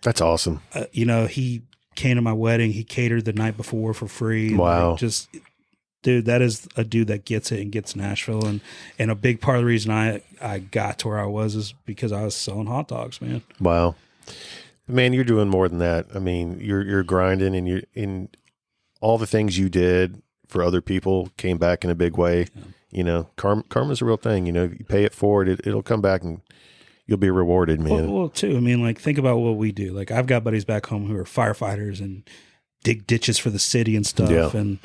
That's awesome. He came to my wedding. He catered the night before for free. Wow. Like, dude, that is a dude that gets it and gets Nashville. And a big part of the reason I got to where I was is because I was selling hot dogs, man. Wow. Man, you're doing more than that. I mean, you're grinding, and you're in all the things you did for other people came back in a big way. Yeah. Karma's a real thing. You pay it forward, it'll come back and you'll be rewarded, man. Well, too. I mean, like, think about what we do. Like, I've got buddies back home who are firefighters and dig ditches for the city and stuff. Yeah. And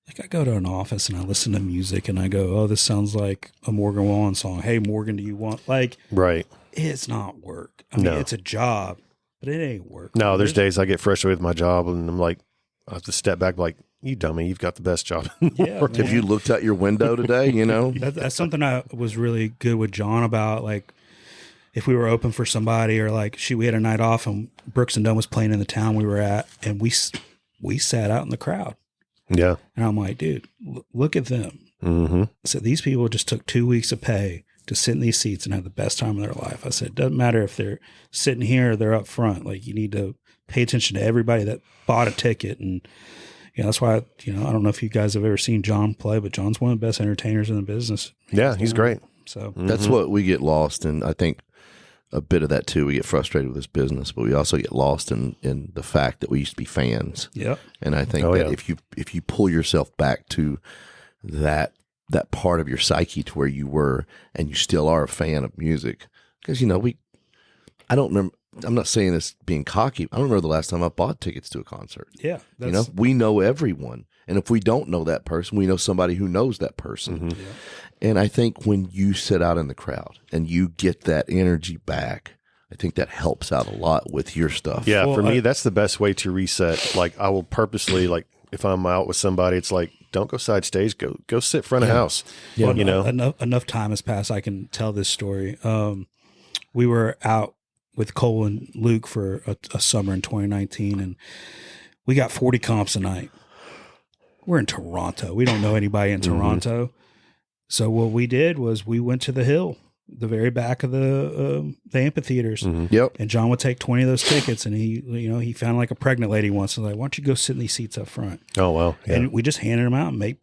like, I go to an office and I listen to music and I go, oh, this sounds like a Morgan Wallen song. Hey, Morgan, do you want, like, right? It's not work. I mean, it's a job, but it ain't work. No, there's days I get frustrated with my job and I'm like, I have to step back, like, you dummy, you've got the best job in the world. Have you looked out your window today? That's something I was really good with John about. Like, if we were open for somebody, or like, we had a night off and Brooks and Dunn was playing in the town we were at, and we sat out in the crowd. Yeah. And I'm like, dude, look at them. Mm-hmm. So these people just took 2 weeks of pay to sit in these seats and have the best time of their life. I said, it doesn't matter if they're sitting here or they're up front. Like, you need to pay attention to everybody that bought a ticket. And that's why, I don't know if you guys have ever seen John play, but John's one of the best entertainers in the business. Yeah, he's great. So that's what we get lost in. I think a bit of that too. We get frustrated with this business, but we also get lost in the fact that we used to be fans. Yeah. And I think if you pull yourself back to that part of your psyche to where you were, and you still are a fan of music, because I don't remember. I'm not saying this being cocky. I don't remember the last time I bought tickets to a concert. Yeah. We know everyone. And if we don't know that person, we know somebody who knows that person. Mm-hmm. Yeah. And I think when you sit out in the crowd and you get that energy back, I think that helps out a lot with your stuff. Yeah, for me, that's the best way to reset. Like, I will purposely, like, if I'm out with somebody, it's like, don't go side stage, go sit front of house. Yeah. Well, enough time has passed. I can tell this story. We were out with Cole and Luke for a summer in 2019, and we got 40 comps a night. We're in Toronto. We don't know anybody in Toronto. So what we did was we went to the Hill, the very back of the amphitheaters. Mm-hmm. Yep. And John would take 20 of those tickets, and he found like a pregnant lady once, and like, why don't you go sit in these seats up front? Oh, wow. Yeah. And we just handed them out and make,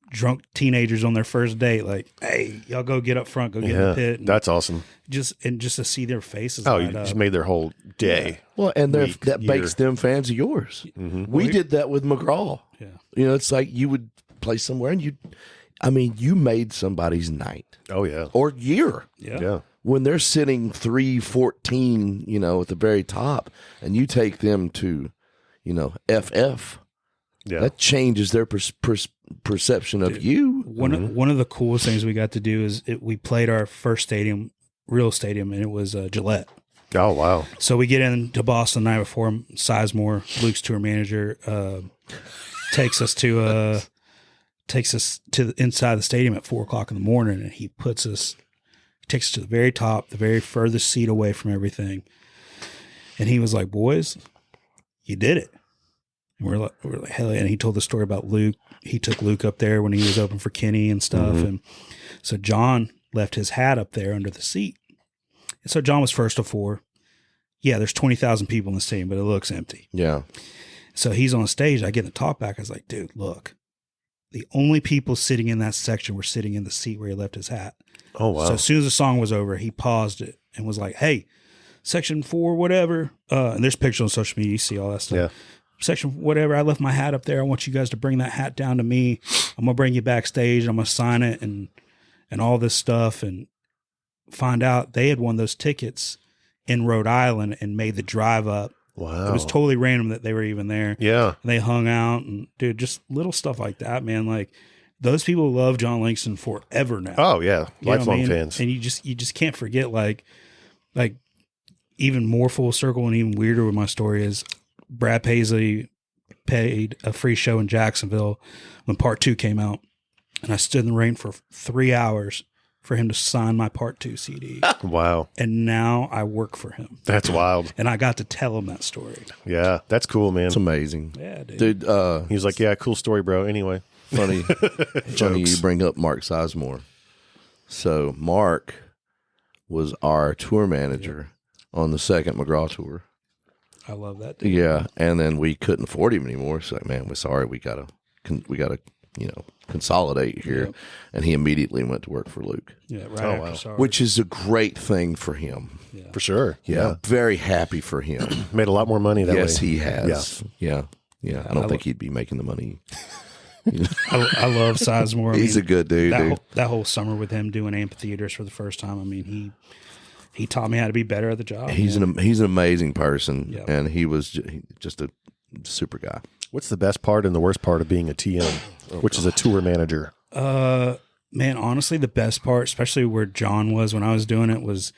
drunk teenagers on their first date, like, hey, y'all go get up front, go get in the pit. And that's awesome. Just to see their faces. Oh, you just made their whole day. Yeah. Well, and that makes them fans of yours. Mm-hmm. We did that with McGraw. Yeah. It's like you would play somewhere and you made somebody's night. Oh, yeah. Or year. Yeah. When they're sitting 314, at the very top, and you take them to, FF, that changes their perception of you. One of the coolest things we got to do is we played our first real stadium, and it was Gillette. Oh, wow. So we get into Boston the night before. Sizemore, Luke's tour manager, takes us to takes us to the inside the stadium at 4:00 in the morning, and he takes us to the very top, the very furthest seat away from everything. And he was like, "Boys, you did it." And we're like, hell yeah. And he told the story about Luke. He took Luke up there when he was open for Kenny and stuff. And so Jon left his hat up there under the seat. And so Jon was first of 4. Yeah, there's 20,000 people in the stadium, but it looks empty. Yeah. So he's on stage. I get the talk back. I was like, dude, look, the only people sitting in that section were sitting in the seat where he left his hat. Oh, wow. So as soon as the song was over, he paused it and was like, hey, section 4, whatever. And there's pictures on social media. You see all that stuff. Yeah. Section whatever. I left my hat up there. I want you guys to bring that hat down to me. I'm going to bring you backstage. I'm going to sign it and all this stuff. And find out they had won those tickets in Rhode Island and made the drive up. Wow. It was totally random that they were even there. Yeah. And they hung out and dude, just little stuff like that, man. Like those people love Jon Langston forever now. Oh yeah. Lifelong fans. And you just can't forget like even more full circle and even weirder with my story is Brad Paisley paid a free show in Jacksonville when part 2 came out. And I stood in the rain for 3 hours for him to sign my part 2 CD. Wow. And now I work for him. That's wild. And I got to tell him that story. Yeah. That's cool, man. It's amazing. Yeah, dude. He was like, yeah, cool story, bro. Anyway. Funny you bring up Mark Sizemore. So Mark was our tour manager on the second McGraw tour. I love that, dude. Yeah. And then we couldn't afford him anymore. So like, man, we're sorry. We gotta consolidate here. Yep. And he immediately went to work for Luke. Yeah, right. Oh, wow. Sorry. Which is a great thing for him. Yeah. For sure. Yeah. Very happy for him. Made a lot more money that way. Yes, he has. Yeah. I don't think he'd be making the money. I love Sizemore. He's a good dude. That whole summer with him doing amphitheaters for the first time. I mean, he taught me how to be better at the job. He's an amazing person, Yep. and he was just a super guy. What's the best part and the worst part of being a TM, which is a tour manager? Man, honestly, the best part, especially where Jon was when I was doing it, was,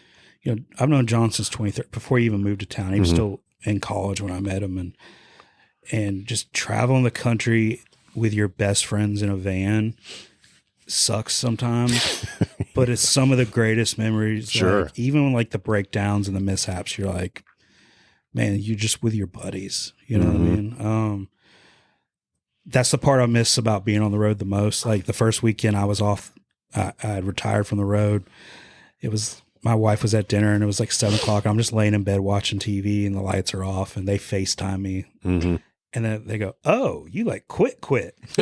I've known Jon since 2013, before he even moved to town. He was still in college when I met him, and just traveling the country with your best friends in a van sucks sometimes, but it's some of the greatest memories. Sure. Like, even like the breakdowns and the mishaps, you're like, man, you're just with your buddies. You know what I mean? That's the part I miss about being on the road the most. Like the first weekend I was off, I had retired from the road. My wife was at dinner and it was like 7:00. And I'm just laying in bed watching TV and the lights are off and they FaceTime me. Mm-hmm. And then they go, "Oh, you like quit." It's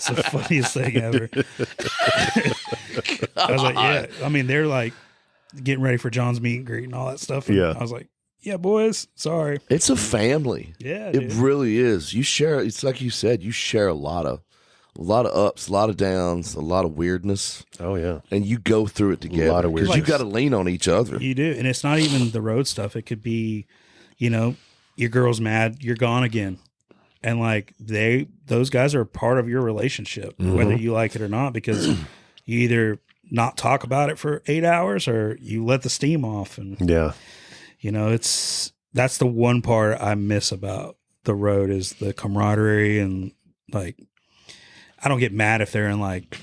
the funniest thing ever. I was like, yeah. I mean, they're like getting ready for Jon's meet and greet and all that stuff. And yeah. I was like, yeah, boys, sorry. It's a family. Yeah, it dude. really is. You share. It's like you said. You share a lot of ups, a lot of downs, a lot of weirdness. Oh yeah, and you go through it together. A lot of weirdness. You got to lean on each other. You do, and it's not even the road stuff. It could be, your girl's mad, you're gone again. And like those guys are part of your relationship, whether you like it or not, because you either not talk about it for 8 hours or you let the steam off. And yeah, that's the one part I miss about the road is the camaraderie. And like, I don't get mad if they're in like,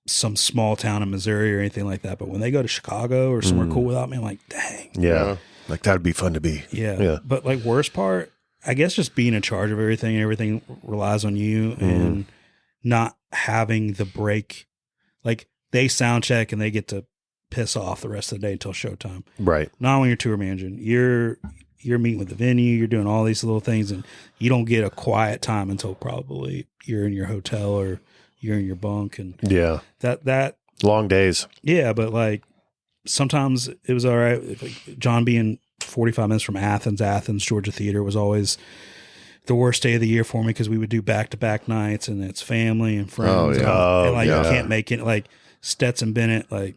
some small town in Missouri or anything like that. But when they go to Chicago or somewhere cool without me, I'm like, dang. Yeah. Like that'd be fun to be. Yeah. But like worst part, I guess just being in charge of everything and everything relies on you and not having the break. Like they sound check and they get to piss off the rest of the day until showtime. Right. Not when you're tour managing. You're meeting with the venue, you're doing all these little things and you don't get a quiet time until probably you're in your hotel or you're in your bunk. And that long days. Yeah. But like, sometimes it was all right. Like Jon being 45 minutes from Athens, Georgia Theater was always the worst day of the year for me because we would do back-to-back nights and it's family and friends. You can't make it. Like Stetson Bennett, like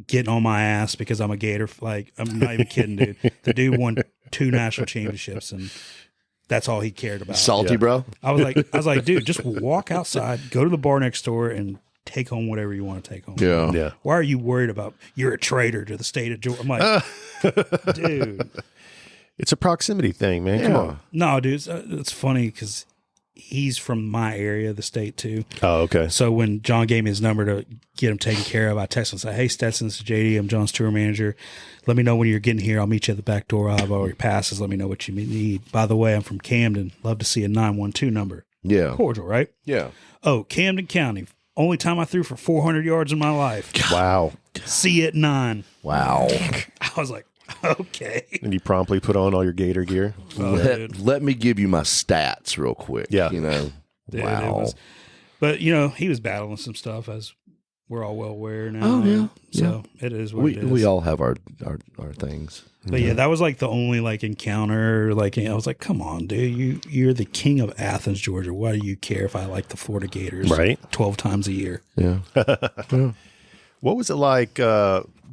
getting on my ass because I'm a Gator. Like I'm not even kidding, dude. The dude won 2 national championships and that's all he cared about. Salty, bro. I was like, dude, just walk outside, go to the bar next door and take home whatever you want to take home. Yeah. Why are you worried about you're a traitor to the state of Georgia? I'm like, dude. It's a proximity thing, man. Come on. No, dude, it's funny because he's from my area of the state too. Oh, okay. So when John gave me his number to get him taken care of, I texted him and said, "Hey, Stetson, this is JD. I'm John's tour manager. Let me know when you're getting here. I'll meet you at the back door. I'll have all your passes. Let me know what you need. By the way, I'm from Camden. Love to see a 912 number." Yeah. Cordial, right? Yeah. Oh, Camden County. Only time I threw for 400 yards in my life. Wow. See at 9. Wow. I was like, okay. And you promptly put on all your Gator gear. Let me give you my stats real quick. Yeah. You know. Dude, Wow. But, he was battling some stuff, as we're all well aware now. Oh, yeah. So it is what it is. We all have our things. But yeah, that was like the only encounter. I was like, come on, dude, you're the king of Athens, Georgia. Why do you care if I like the Florida Gators? Right. 12 times a year. Yeah. What was it like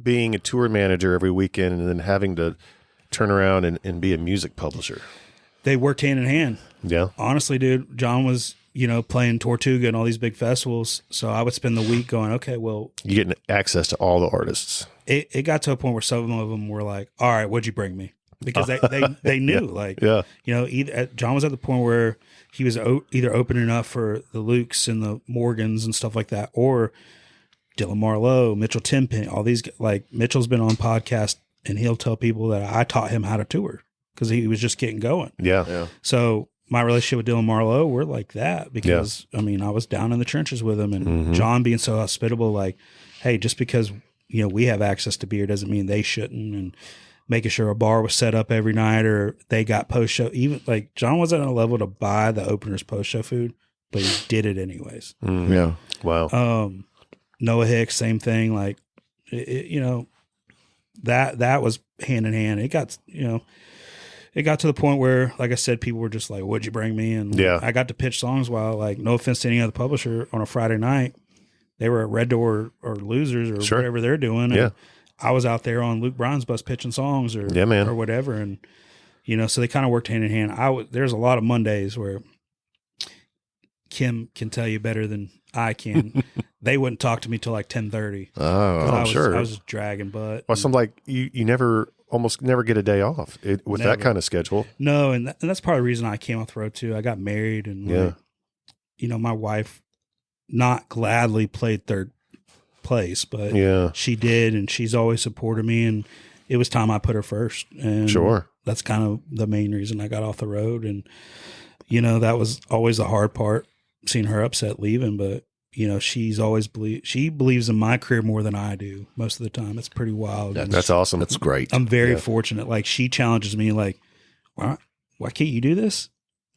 being a tour manager every weekend and then having to turn around and be a music publisher? They worked hand in hand. Yeah. Honestly, dude, John was, playing Tortuga and all these big festivals. So I would spend the week going, okay, well. You get access to all the artists. It got to a point where some of them were like, all right, what'd you bring me? Because they knew, John was at the point where he was either opening up for the Lukes and the Morgans and stuff like that, or Dylan Marlowe, Mitchell Tenpenny, all these, Mitchell's been on podcast and he'll tell people that I taught him how to tour because he was just getting going. Yeah. So my relationship with Dylan Marlowe, we're like that because, I was down in the trenches with him, and John being so hospitable, hey, just because, we have access to beer doesn't mean they shouldn't, and making sure a bar was set up every night or they got post-show. Even, John wasn't on a level to buy the opener's post-show food, but he did it anyways. Mm-hmm. Yeah. Wow. Noah Hicks, same thing. That was hand in hand. It got to the point where, like I said, people were just like, "What'd you bring me?" And I got to pitch songs while, no offense to any other publisher, on a Friday night, they were at Red Door or Losers or whatever they're doing. And I was out there on Luke Bryan's bus pitching songs or whatever. And, so they kind of worked hand in hand. There's a lot of Mondays where Kim can tell you better than I can. They wouldn't talk to me till 10:30. Oh, I'm sure. I was just dragging butt. Well, so I'm you almost never get a day off with that kind of schedule. No, and that's part of the reason I came off the road too. I got married, and my wife not gladly played third place, but she did, and she's always supported me, and it was time I put her first. And that's kind of the main reason I got off the road. And that was always the hard part, seeing her upset leaving, but she's always she believes in my career more than I do most of the time. It's pretty wild. That's awesome. That's great. I'm very fortunate. She challenges me why can't you do this?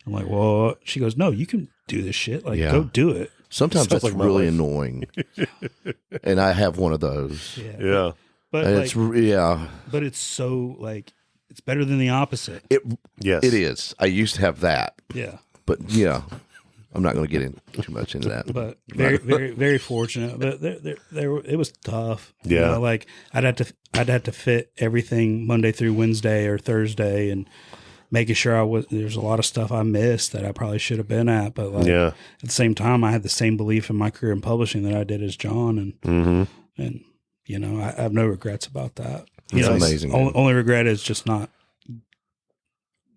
I'm like, well, she goes, no, you can do this shit. Go do it. Sometimes that's really annoying. And I have one of those. Yeah. But and but it's so it's better than the opposite. Yes, it is. I used to have that. Yeah. But I'm not going to get too much into that. But very, very, very fortunate. But it was tough. Yeah. I'd have to fit everything Monday through Wednesday or Thursday, and making sure there's a lot of stuff I missed that I probably should have been at. But at the same time, I had the same belief in my career in publishing that I did as John. And, I have no regrets about that. It's amazing. Only regret is just not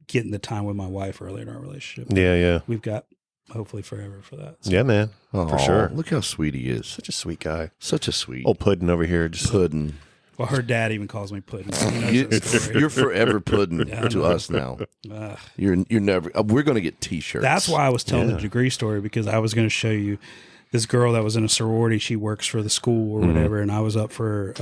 getting the time with my wife early in our relationship. Yeah. We've got hopefully forever for that. So. Yeah, man. For sure. Look how sweet he is. Such a sweet guy. Such a sweet. Old Puddin' over here. Just Puddin'. Well, her dad even calls me Puddin'. You're forever Puddin' to us now. You're never. We're going to get T-shirts. That's why I was telling the degree story, because I was going to show you this girl that was in a sorority. She works for the school or whatever, and I was up for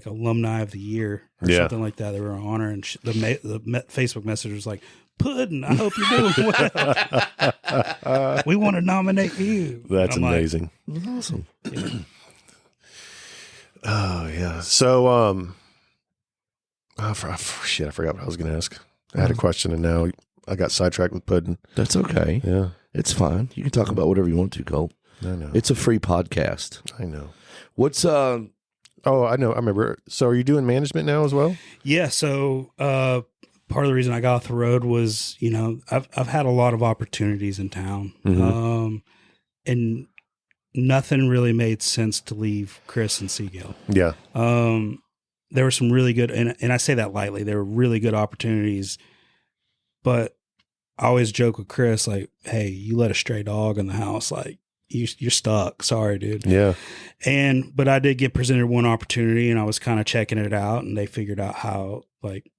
alumni of the year or something like that. They were on honor, and the Facebook message was like, "Puddin', I hope you're doing well. We want to nominate you." That's amazing. Awesome. Yeah. Oh yeah. So I forgot what I was going to ask. I had a question, and now I got sidetracked with Puddin'. That's okay. Yeah, it's fine. You can talk about whatever you want to, Colt. I know. It's a free podcast. I know. What's Oh, I know. I remember. So, are you doing management now as well? Yeah. So, part of the reason I got off the road was, I've had a lot of opportunities in town, and nothing really made sense to leave Chris and Sea Gayle. Yeah. there were some really good, and I say that lightly, there were really good opportunities, but I always joke with Chris, like, hey, you let a stray dog in the house, like, you're stuck. Sorry, dude. Yeah. But I did get presented one opportunity, and I was kind of checking it out, and they figured out how, like,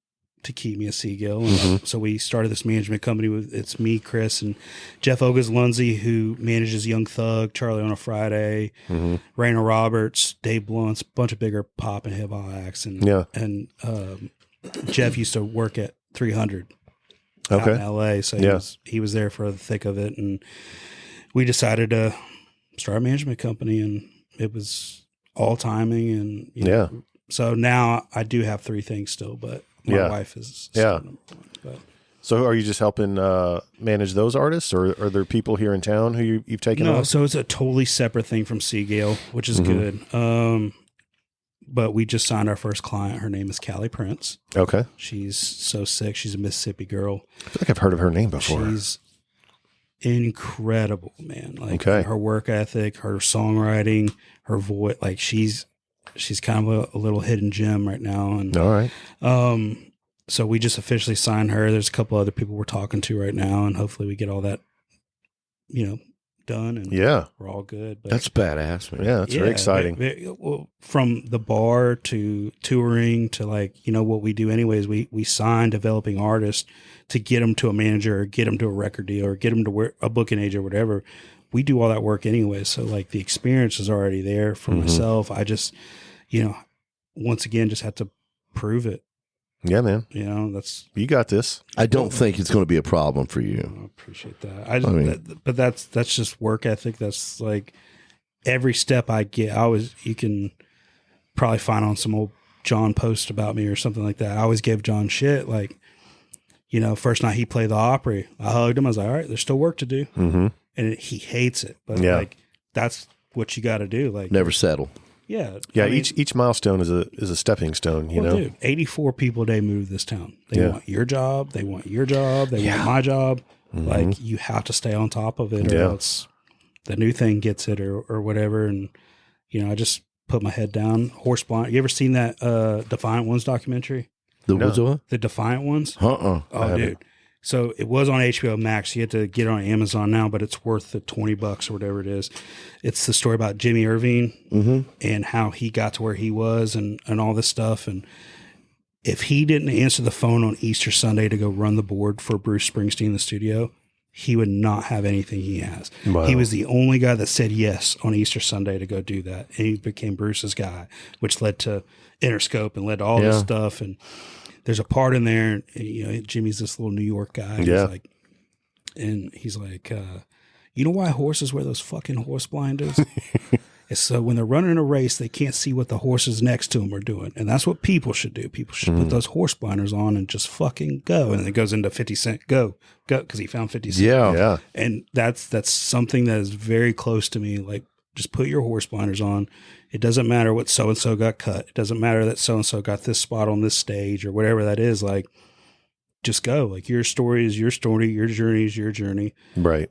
to keep me a Sea Gayle. Mm-hmm. So we started this management company it's me, Chris, and Jeff Ogus-Lundsey, who manages Young Thug, Charlie on a Friday, mm-hmm. Raina Roberts, Dave Blunt's, a bunch of bigger pop and hip hop acts. And Jeff used to work at 300 out in LA. So he was there for the thick of it. And we decided to start a management company, and it was all timing. And, you know, so now I do have 3 things still, but my wife is. So are you just helping manage those artists, or are there people here in town who you've taken on? No, so it's a totally separate thing from Sea Gayle, which is mm-hmm. good. But we just signed our first client. Her name is Callie Prince. Okay. She's so sick. She's a Mississippi girl. I feel like I've heard of her name before. She's incredible, man. Like her work ethic, her songwriting, her voice, like she's kind of a little hidden gem right now. And all right. So we just officially signed her. There's a couple other people we're talking to right now, and hopefully we get all that, done. And we're all good. But that's badass, man. Yeah, that's very exciting. Well, from the bar to touring to what we do anyways, we sign developing artists to get them to a manager or get them to a record deal or get them to a booking agent or whatever. We do all that work anyway. So the experience is already there for mm-hmm. myself. I just, once again, just have to prove it. Yeah, man. You got this. I don't think it's going to be a problem for you. I appreciate that. But that's just work ethic. That's like every step I get. You can probably find on some old Jon post about me or something like that. I always gave Jon shit. First night he played the Opry, I hugged him. I was like, all right, there's still work to do. Mm-hmm. And he hates it, but that's what you got to do. Never settle. Yeah. Yeah. I mean, each milestone is a stepping stone, you know? Dude, 84 people a day move this town. They want your job. They want your job. They want my job. Mm-hmm. You have to stay on top of it or else the new thing gets it or whatever. And, I just put my head down. Horse blind. You ever seen that Defiant Ones documentary? The Defiant Ones? Oh, dude. So it was on HBO Max. You have to get it on Amazon now, but it's worth the $20 or whatever it is. It's the story about Jimmy Iovine mm-hmm. and how he got to where he was and all this stuff. And if he didn't answer the phone on Easter Sunday to go run the board for Bruce Springsteen in the studio, he would not have anything he has. Wow. He was the only guy that said yes on Easter Sunday to go do that. And he became Bruce's guy, which led to Interscope and led to all this stuff. And there's a part in there, and, Jimmy's this little New York guy. And he's like, you know why horses wear those fucking horse blinders? It's so when they're running a race, they can't see what the horses next to them are doing. And that's what people should do. People should put those horse blinders on and just fucking go. And it goes into 50 Cent, go, because he found 50 Cent. Yeah. And that's something that is very close to me. Just put your horse blinders on. It doesn't matter what so-and-so got cut. It doesn't matter that so-and-so got this spot on this stage or whatever that is. Just go. Your story is your story. Your journey is your journey. Right.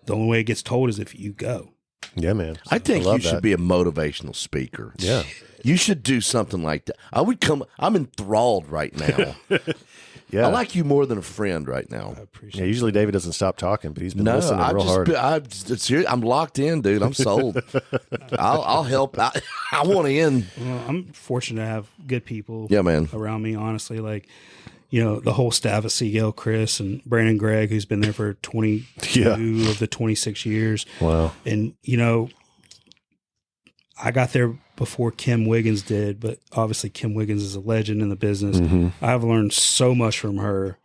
The only way it gets told is if you go. Yeah, man. I think you should be a motivational speaker. Yeah. You should do something like that. I'm enthralled right now. Yeah. I like you more than a friend right now. I appreciate usually David doesn't stop talking, but he's been listening real hard. I'm locked in, dude. I'm sold. I'll help. I want to end. Well, I'm fortunate to have good people around me, honestly. The whole staff at Sea Gayle, Chris and Brandon Gregg, who's been there for 22 of the 26 years. Wow. And, I got there before Kim Wiggins did, but obviously Kim Wiggins is a legend in the business. Mm-hmm. I've learned so much from her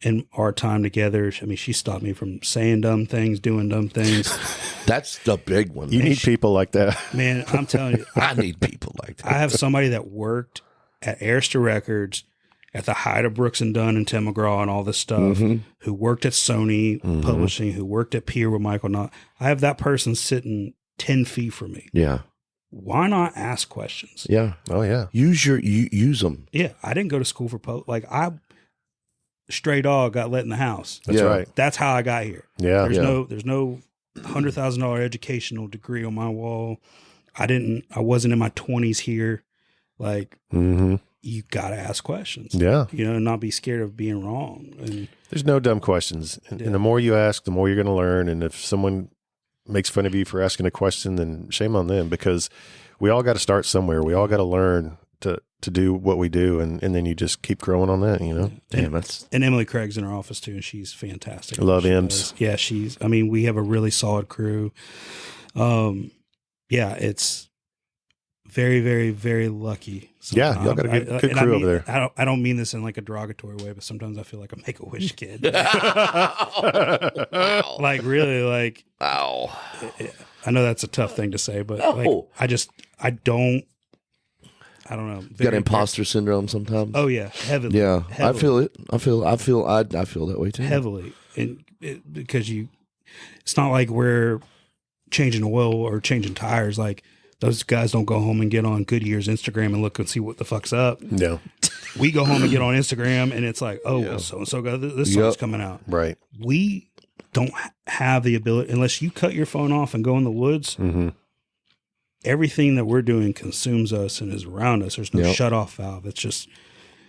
in our time together. I mean, she stopped me from saying dumb things, doing dumb things. That's the big one. You need people like that. Man, I'm telling you. I need people like that. I have somebody that worked at Arista Records at the height of Brooks and Dunn and Tim McGraw and all this stuff, who worked at Sony Publishing, who worked at Peer with Michael Knott. I have that person sitting 10 feet from me. Yeah. Why not ask questions? Yeah. Oh, yeah. Use them. Yeah. I didn't go to school for stray dog got let in the house. That's right. That's how I got here. Yeah. There's no $100,000 educational degree on my wall. I wasn't in my 20s here. you got to ask questions. Yeah. And not be scared of being wrong. And there's no dumb questions. And the more you ask, the more you're going to learn. And if someone makes fun of you for asking a question, then shame on them, because we all got to start somewhere. We all got to learn to do what we do. And then you just keep growing on that, Damn, and Emily Craig's in our office too, and she's fantastic. Love Ems. Yeah, we have a really solid crew. It's very, very, very lucky. Sometimes. Yeah, y'all got a good crew over there. I don't mean this in like a derogatory way, but sometimes I feel like a Make-A-Wish kid. Like really, like wow. I know that's a tough thing to say, but I don't know. Got imposter syndrome sometimes. Oh yeah, heavily. Yeah, heavily. I feel it. I feel that way too. Heavily, because it's not like we're changing oil or changing tires. Like those guys don't go home and get on Goodyear's Instagram and look and see what the fuck's up. No, we go home and get on Instagram and it's like, well, so and so got this song's coming out. Right. We don't have the ability unless you cut your phone off and go in the woods. Mm-hmm. Everything that we're doing consumes us and is around us. There's no shut off valve. It's just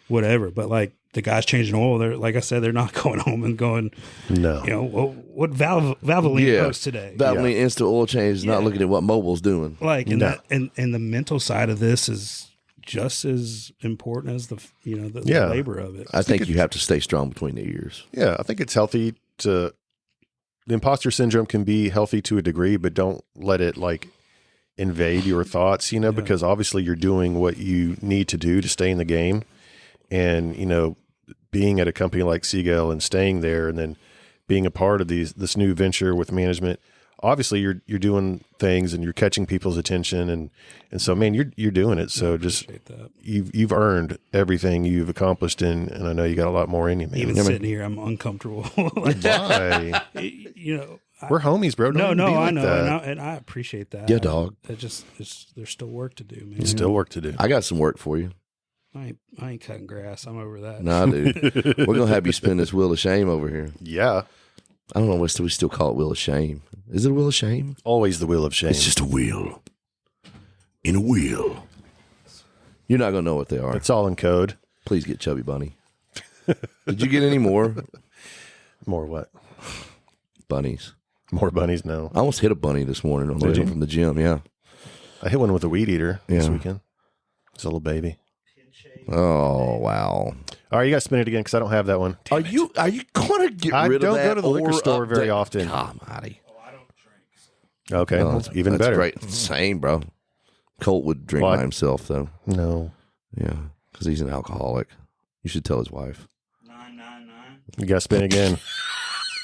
whatever. But like the guys changing oil, they're like I said, they're not going home and going, no. What Valvoline posts today? Valvoline instant oil change is not looking at what Mobil's doing. Like that, and the mental side of this is just as important as the labor of it. I think you have to stay strong between the ears. Yeah, I think it's healthy the imposter syndrome can be healthy to a degree, but don't let it like invade your thoughts, because obviously you're doing what you need to do to stay in the game. And, being at a company like Sea Gayle and staying there and then being a part of this new venture with management, obviously you're doing things and you're catching people's attention. And so, man, you're doing it. So just, you've earned everything you've accomplished. And I know you got a lot more in you, man. Even sitting here, I'm uncomfortable. Like, why? We're homies, bro. I know, and I appreciate that. Yeah, dog. There's still work to do, man. There's still work to do. I got some work for you. I ain't cutting grass. I'm over that. Nah, dude. We're gonna have you spin this wheel of shame over here. Yeah. I don't know what we still call it wheel of shame. Is it a wheel of shame? Always the wheel of shame. It's just a wheel. In a wheel. You're not gonna know what they are. It's all in code. Please get Chubby Bunny. Did you get any more? More what? Bunnies. More bunnies? No. I almost hit a bunny this morning on the way home from the gym. Yeah. I hit one with a weed eater this weekend. It's a little baby. Oh wow! All right, you got to spin it again because I don't have that one. Are you going to get rid of that? I don't go to the liquor store very often. God, Marty. I don't drink. So. Okay, well, even that's better. Great. Same, bro. Colt would drink by himself, though. No. Yeah, because he's an alcoholic. You should tell his wife. 999. You got to spin again.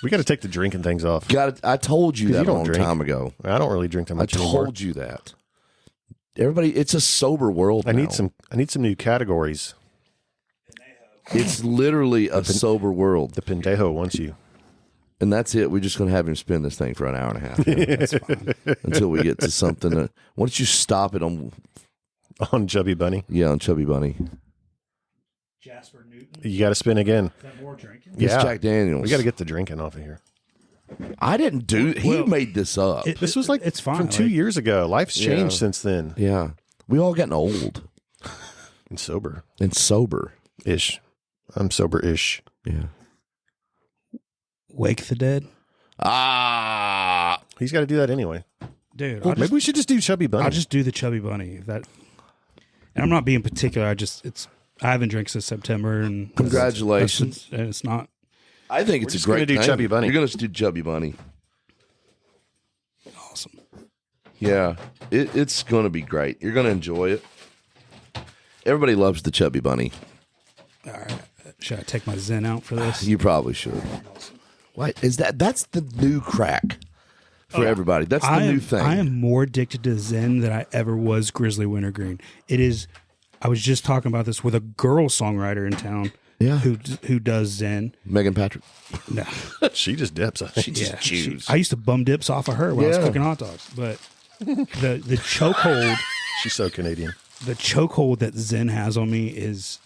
We got to take the drinking things off. I told you that a long drink. time ago. I don't really drink that much I anymore. told you that. Everybody, it's a sober world. I need some new categories. It's literally a sober world. The pendejo wants you, and that's it. We're just going to have him spin this thing for an hour and a half. That's fine. Until we get to something. Why don't you stop it on Chubby Bunny? Yeah, on Chubby Bunny. Jasper Newton. You got to spin again. Is that more drinking? Yeah, it's Jack Daniels. We got to get the drinking off of here. I didn't do. He made this up. This was like it's fine. From 2 years ago. Life's changed since then. Yeah, we all gotten old and sober. Ish. I'm sober-ish. Yeah. Wake the Dead. He's got to do that anyway. Dude, well, maybe we should just do Chubby Bunny. I'll just do the Chubby Bunny. And I'm not being particular. I haven't drank since September. And congratulations. And it's not. I think it's a great thing. Chubby Bunny. You're going to do Chubby Bunny. Awesome. Yeah, it's going to be great. You're going to enjoy it. Everybody loves the Chubby Bunny. All right. Should I take my Zen out for this? You probably should. What is that? That's the new crack for everybody. That's the new thing. I am more addicted to Zen than I ever was Grizzly Wintergreen. It is. I was just talking about this with a girl songwriter in town. Yeah. Who does Zen? Megan Patrick. No. She just dips. I think. She just chews. I used to bum dips off of her when I was cooking hot dogs. But the chokehold. She's so Canadian. The chokehold that Zen has on me is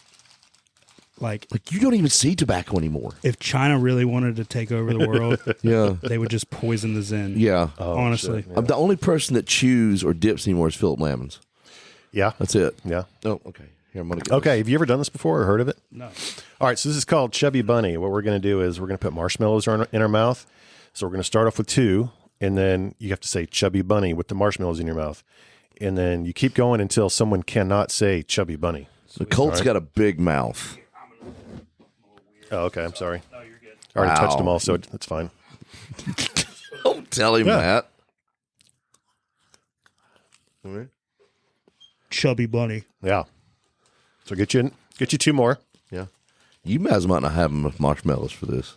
like you don't even see tobacco anymore. If China really wanted to take over the world, they would just poison the Zen. Yeah. Honestly. Shit, yeah. The only person that chews or dips anymore is Philip Lamons. Yeah. That's it. Yeah. Oh, okay. Here, I'm gonna get Okay, have you ever done this before or heard of it? No. All right, so this is called Chubby Bunny. What we're going to do is we're going to put marshmallows in our mouth. So we're going to start off with 2, and then you have to say Chubby Bunny with the marshmallows in your mouth. And then you keep going until someone cannot say Chubby Bunny. The Colt's got a big mouth. Oh, okay, I'm sorry. No, you're good. I already Wow. touched them all, so that's fine. Don't tell him that. Chubby bunny. Yeah. So get you 2 more. Yeah. You guys might not have enough marshmallows for this.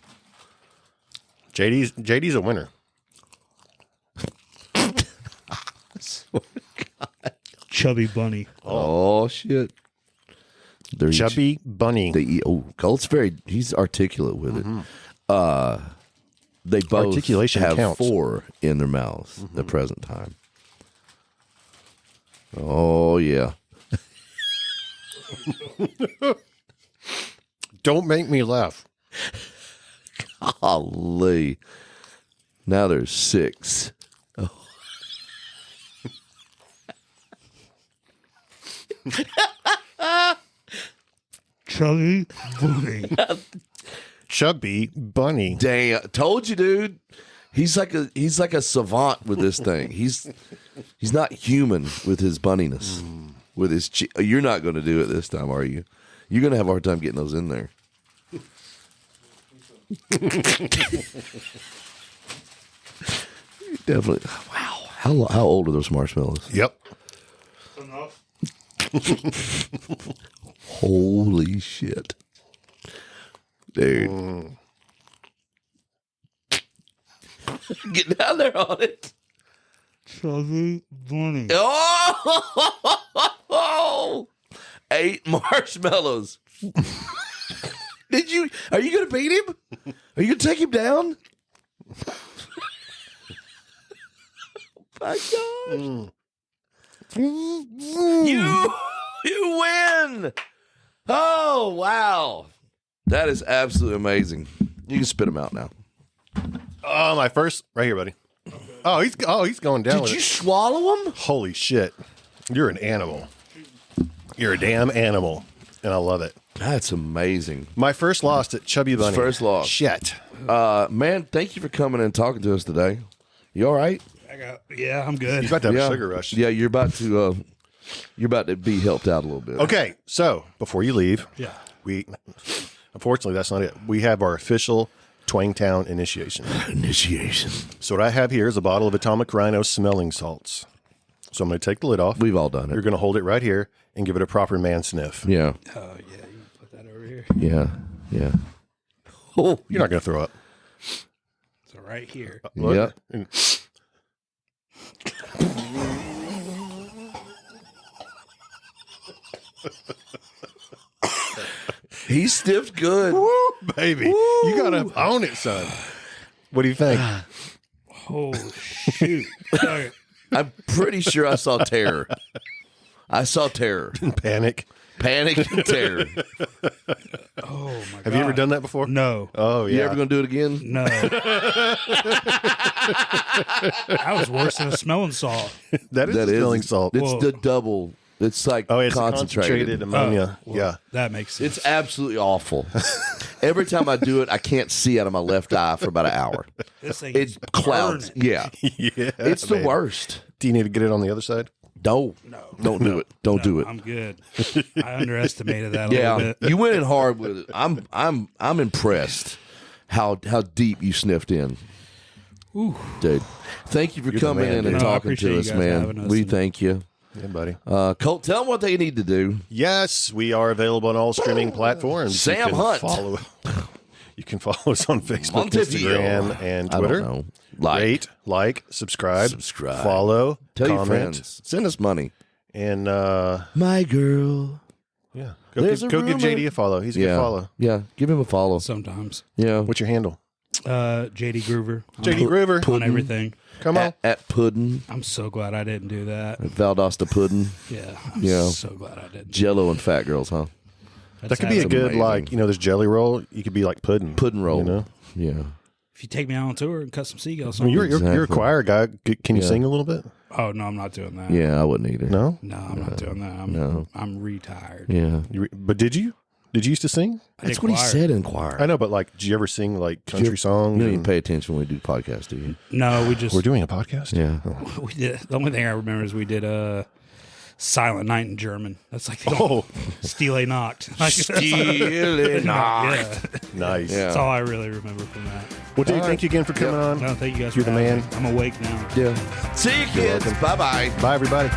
JD's a winner. Chubby bunny. Oh, shit. They're Chubby Bunny. They eat. Oh, Colt's he's articulate with it. They both Articulation have counts. 4 in their mouths at the present time. Oh, yeah. Don't make me laugh. Golly. Now there's 6. Chubby bunny. Chubby Bunny. Damn. Told you, dude. He's like a savant with this thing. He's not human with his bunniness. With his you're not going to do it this time, are you? You're going to have a hard time getting those in there. Definitely. Wow. How old are those marshmallows? Yep. Enough. Holy shit. Dude. Get down there on it. Chubby bunny. Oh! 8 marshmallows. Are you going to beat him? Are you going to take him down? My gosh. You win. Oh, wow. That is absolutely amazing. You can spit them out now. Oh, my first right here, buddy. Oh, he's going down. Did with you it. swallow them? Holy shit. You're an animal. You're a damn animal. And I love it. That's amazing. My first loss at Chubby Bunny. First loss. Shit. Man, thank you for coming and talking to us today. You all right? Yeah, I'm good. You're about to have a sugar rush. Yeah, you're about to be helped out a little bit. Okay, so before you leave, Yeah. unfortunately that's not it. We have our official Twangtown initiation. Initiation. So what I have here is a bottle of Atomic Rhino smelling salts. So I'm going to take the lid off. We've all done You're it. going to hold it right here and give it a proper man sniff. Yeah. Oh, yeah. You can put that over here. Yeah. Yeah. Oh, You're not going to throw up. So right here. Look. yeah. He sniffed good. Woo, baby. You got to own it, son. What do you think? Oh, shoot. Okay. I'm pretty sure I saw terror. I saw terror. Panic. Panic and terror. Oh, my God. Have you ever done that before? No. Oh, yeah. You ever going to do it again? No. That was worse than a smelling salt. That is a smelling salt. It's Whoa. the double. It's like Oh, it's concentrated. concentrated ammonia. Oh, well, Yeah. That makes sense. It's absolutely awful. Every time I do it, I can't see out of my left eye for about an hour. This thing It is clouds. burning. Yeah. Yeah. It's the man. worst. Do you need to get it on the other side? No. Don't do it. Don't do it. I'm good. I underestimated that a Yeah. little bit. You went in hard with it. I'm impressed how deep you sniffed in. Ooh. Dude. Thank you for the coming man, in dude. and No, I talking appreciate to you us, guys man. having us We and- thank you. Yeah, buddy. Colt, tell them what they need to do. Yes, we are available on all streaming platforms. Sam You can Hunt. You can follow us on Facebook, Montevideo. Instagram, and I Twitter. don't know. Rate, subscribe, follow, Tell your comment, friends. Send us money. and My girl. yeah, There's a go give rumor. JD a follow. He's a good follow. Yeah. Give him a follow. Sometimes. Yeah. What's your handle? JD Groover. JD Groover. On everything. Come on. At Puddin. I'm so glad I didn't do that. Valdosta Puddin. Yeah. I'm Yeah. so glad I didn't. Jello and fat girls, huh? That could be a That's good amazing. like this jelly roll. You could be like pudding. Puddin roll. You know. Yeah. if you take me out on tour and cut some Sea Gayle I songs. mean, you're a choir guy. Can you sing a little bit? Oh no, I'm not doing that. Yeah, I wouldn't either. No, I'm not doing that. I'm retired. Yeah, but did you? Did you used to sing? That's what he said in choir. I know, but like, did you ever sing like country songs? You don't even pay attention when we do podcasts, do you? No, we're doing a podcast. Yeah, we did. The only thing I remember is we did Silent Night in German. That's like the Stille Nacht. Stille Nacht. Yeah. Nice. That's all I really remember from that. Well, Dave, thank you again for coming on. No, thank you guys. You're the man. I'm awake now. Yeah. See you, kids. Bye-bye. Bye, everybody.